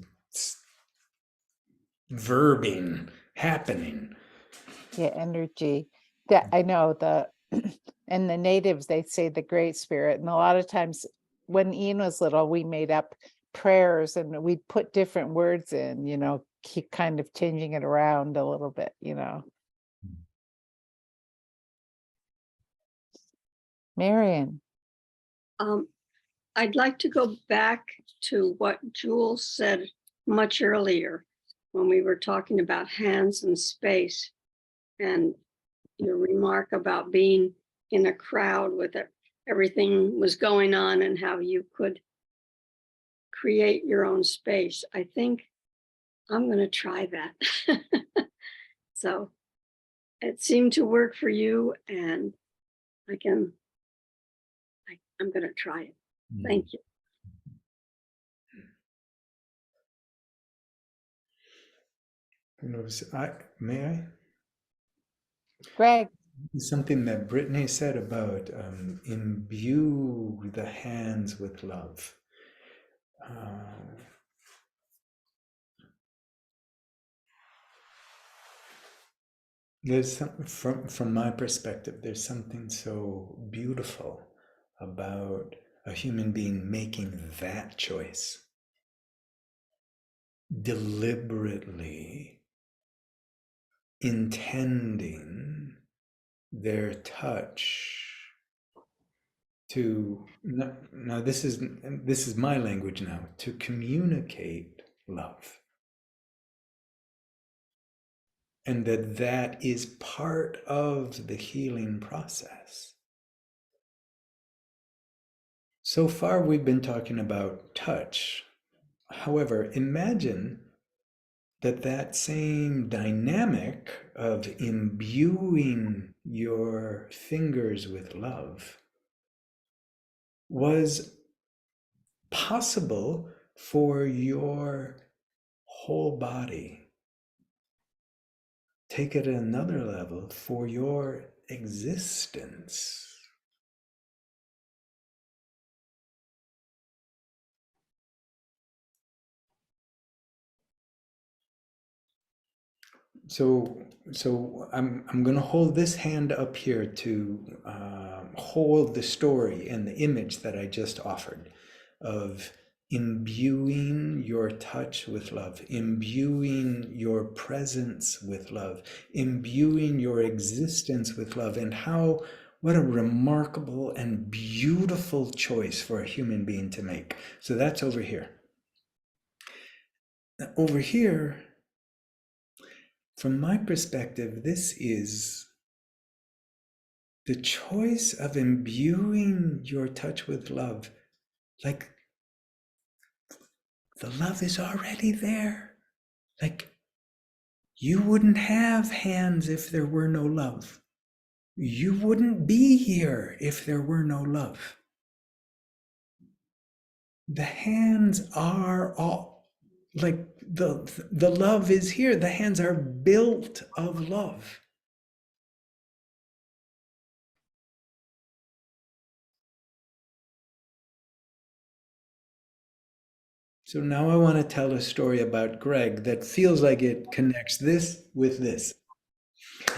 verbing happening? Yeah, energy. That I know and the natives, they say the great spirit. And a lot of times when Ian was little, we made up prayers and we'd put different words in, keep kind of changing it around a little bit. Marian. I'd like to go back to what Jules said much earlier when we were talking about hands and space, and your remark about being in a crowd with everything was going on and how you could create your own space. I think I'm going to try that. So it seemed to work for you, and I'm going to try it. Thank you. May I? Greg. Something that Brittany said about imbue the hands with love. There's some, from my perspective, there's something so beautiful about a human being making that choice, deliberately intending their touch to, now this is my language now, to communicate love. And that is part of the healing process. So far, we've been talking about touch. However, imagine that same dynamic of imbuing your fingers with love was possible for your whole body. Take it another level, for your existence. So I'm going to hold this hand up here to hold the story and the image that I just offered of imbuing your touch with love, imbuing your presence with love, imbuing your existence with love, and what a remarkable and beautiful choice for a human being to make. So that's over here. Over here, from my perspective, this is the choice of imbuing your touch with love. Like, the love is already there. Like, you wouldn't have hands if there were no love. You wouldn't be here if there were no love. The hands are all, like, the love is here. The hands are built of love. So now I want to tell a story about Greg that feels like it connects this with this.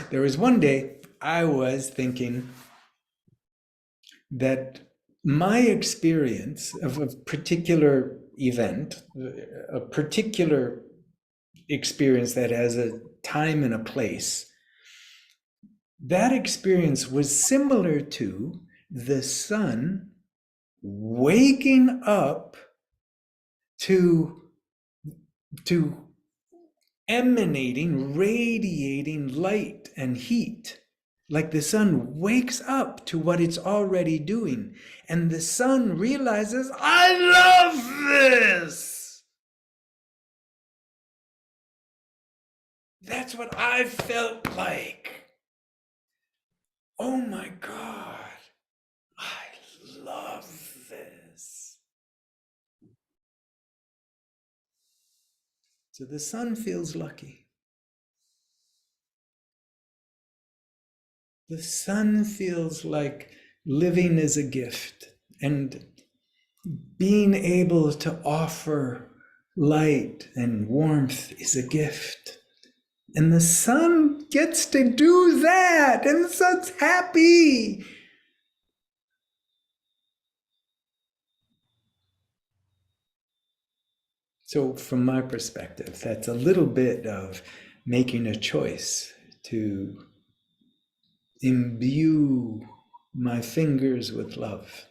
There was one day I was thinking that my experience of a particular event, a particular experience that has a time and a place, that experience was similar to the sun waking up to emanating, radiating light and heat. Like the sun wakes up to what it's already doing. And the sun realizes, I love this. That's what I felt like. Oh my God, I love this. So the sun feels lucky. The sun feels like living is a gift, and being able to offer light and warmth is a gift. And the sun gets to do that, and the sun's happy. So from my perspective, that's a little bit of making a choice to imbue my fingers with love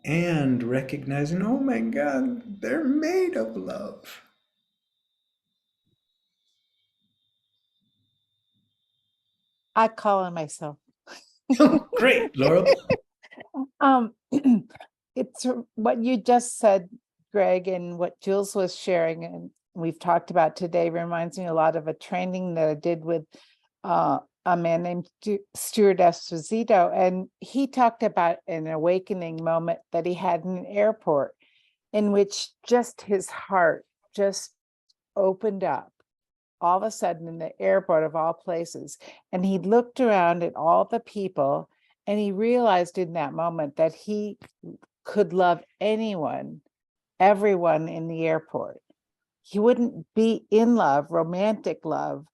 and recognizing, oh my God, they're made of love. I call on myself. Great, Laurel. It's what you just said, Greg, and what Jules was sharing, and we've talked about today, reminds me a lot of a training that I did with a man named Stuart Esposito, and he talked about an awakening moment that he had in an airport in which just his heart just opened up all of a sudden in the airport of all places. And he looked around at all the people, and he realized in that moment that he could love anyone, everyone in the airport. He wouldn't be in love, romantic love,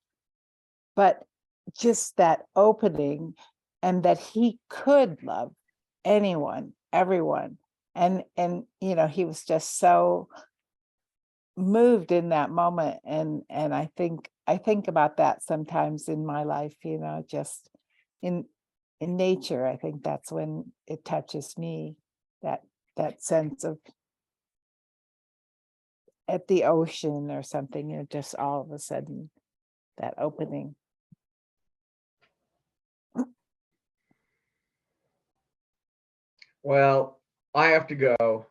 but just that opening, and that he could love anyone, everyone. And he was just so moved in that moment. And I think about that sometimes in my life, just in nature. I think that's when it touches me, that sense of at the ocean or something, just all of a sudden that opening. Well, I have to go.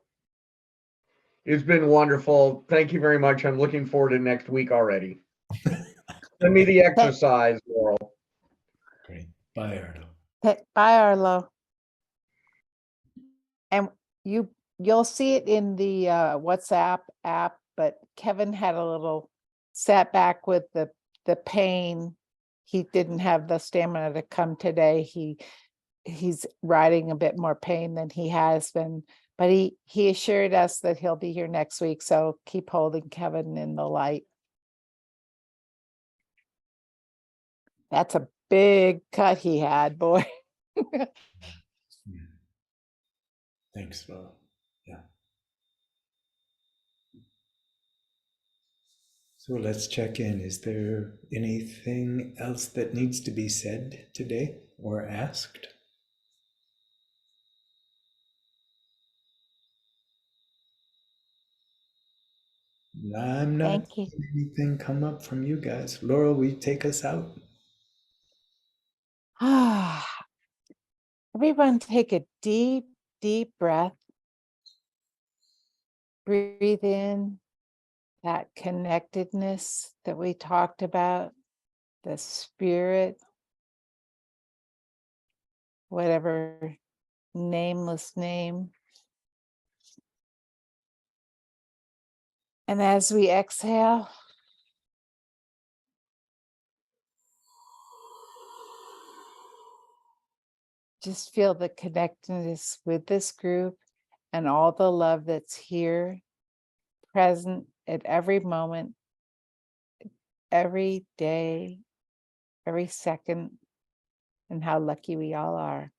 It's been wonderful. Thank you very much. I'm looking forward to next week already. Send me the exercise, Laurel. Great. Bye, Arlo. Bye, Arlo. And you'll see it in the WhatsApp app, but Kevin had a little setback with the pain. He didn't have the stamina to come today. He's riding a bit more pain than he has been, but he assured us that he'll be here next week. So keep holding Kevin in the light. That's a big cut he had, boy. Thanks, Laurel. Yeah. So let's check in. Is there anything else that needs to be said today or asked? I'm not Thank you. seeing anything come up from you guys. Laurel, will you take us out? Everyone take a deep, deep breath. Breathe in that connectedness that we talked about, the spirit, whatever nameless name. And as we exhale, just feel the connectedness with this group and all the love that's here, present at every moment, every day, every second, and how lucky we all are.